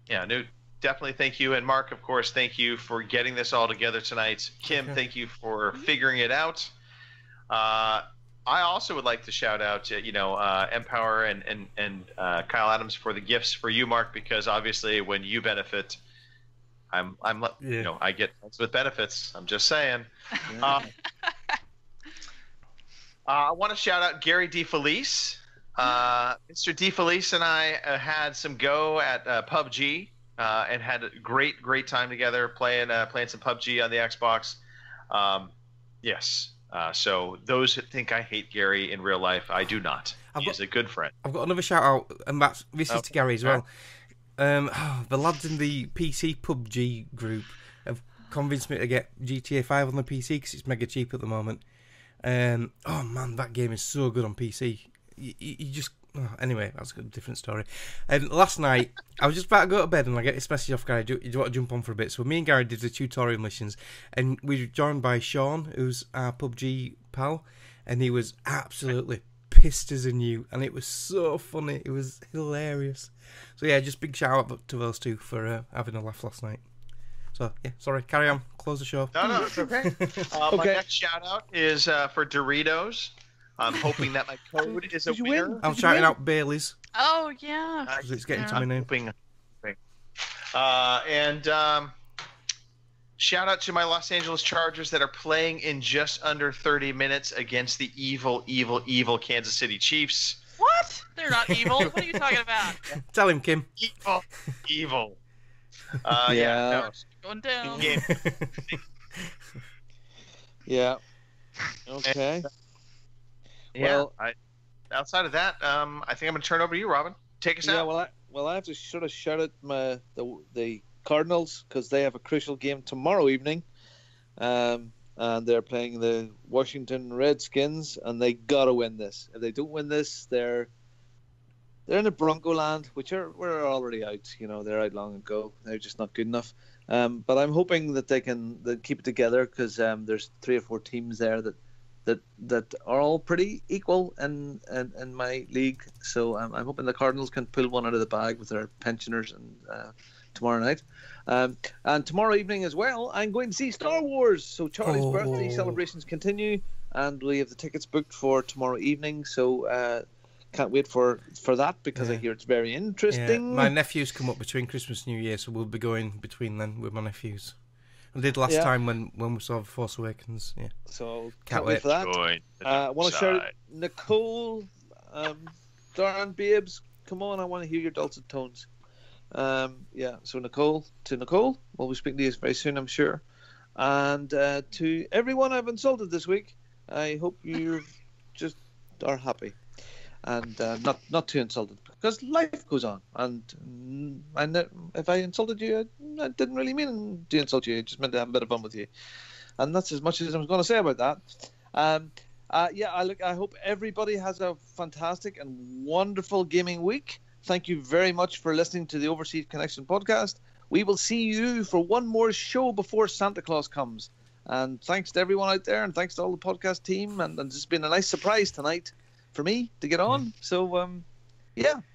Yeah, no, definitely thank you, and Mark, of course, thank you for getting this all together tonight. Kim, thank you for figuring it out. I also would like to shout out to Empower and Kyle Adams for the gifts for you, Mark, because obviously when you benefit, I get with benefits. I'm just saying. Yeah. I want to shout out Gary DeFelice. Mr. DeFelice and I had some go at PUBG and had a great time together playing some PUBG on the Xbox. Yes. So those who think I hate Gary in real life, I do not. He's a good friend. I've got another shout out, and this is to Gary as well. The lads in the PC PUBG group have convinced me to get GTA 5 on the PC because it's mega cheap at the moment. Oh man, that game is so good on PC. You just anyway, that's a different story. And last night I was just about to go to bed and I get this message off Gary. Do you want to jump on for a bit? So me and Gary did the tutorial missions, and we were joined by Sean, who's our PUBG pal, and he was absolutely pissed as a new, and it was so funny. It was hilarious. So yeah, just big shout out to those two for having a laugh last night. So yeah, sorry, carry on. Close the show. No, it's okay. My next shout out is for Doritos. I'm hoping that my code is a winner. I'm shouting out Bailey's. Oh yeah. Because it's getting to my name. And shout out to my Los Angeles Chargers that are playing in just under 30 minutes against the evil Kansas City Chiefs. What? They're not evil. What are you talking about? Tell him, Kim. Evil. Yeah. Going down. Yeah. Okay. Yeah. Well, outside of that, I think I'm going to turn over to you, Robin. Take us out. Well, I have to sort of shout out the Cardinals because they have a crucial game tomorrow evening, and they're playing the Washington Redskins, and they gotta win this. If they don't win this, they're in the Bronco land, we're already out. You know, they're out long ago. They're just not good enough. But I'm hoping that they keep it together because there's 3 or 4 teams there that are all pretty equal in my league. So I'm hoping the Cardinals can pull one out of the bag with their pensioners and tomorrow night. And tomorrow evening as well, I'm going to see Star Wars. So Charlie's birthday celebrations continue, and we have the tickets booked for tomorrow evening. So can't wait for that because I hear it's very interesting. Yeah. My nephews come up between Christmas and New Year, so we'll be going between then with my nephews. I did last time when we saw Force Awakens. Yeah. So can't wait for that. I want to shout Nicole, Darren, Babes, come on! I want to hear your dulcet tones. So Nicole, we'll be speaking to you very soon, I'm sure. And to everyone I've insulted this week, I hope you just are happy and not too insulted because life goes on. And if I insulted you, I didn't really mean to insult you. I just meant to have a bit of fun with you. And that's as much as I'm going to say about that. I hope everybody has a fantastic and wonderful gaming week. Thank you very much for listening to the Overseas Connection podcast. We will see you for one more show before Santa Claus comes. And thanks to everyone out there, and thanks to all the podcast team. And it's been a nice surprise tonight for me to get on. So,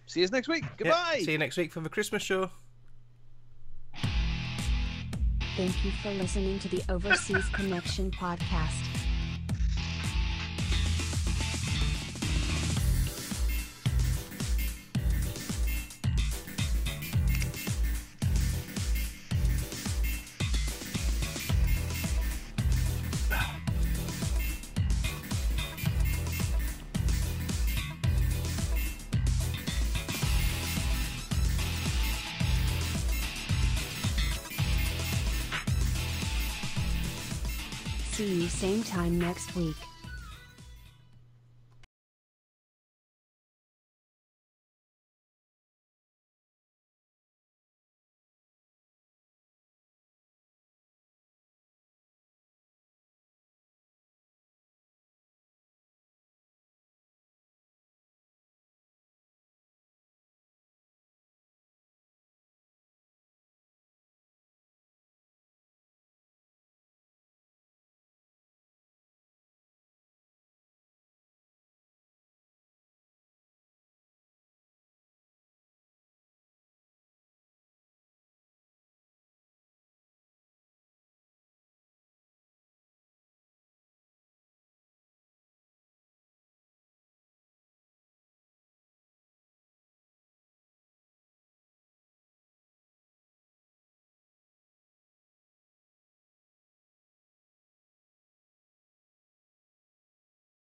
see you next week. Goodbye. Yeah, see you next week for the Christmas show. Thank you for listening to the Overseas Connection podcast. See you same time next week.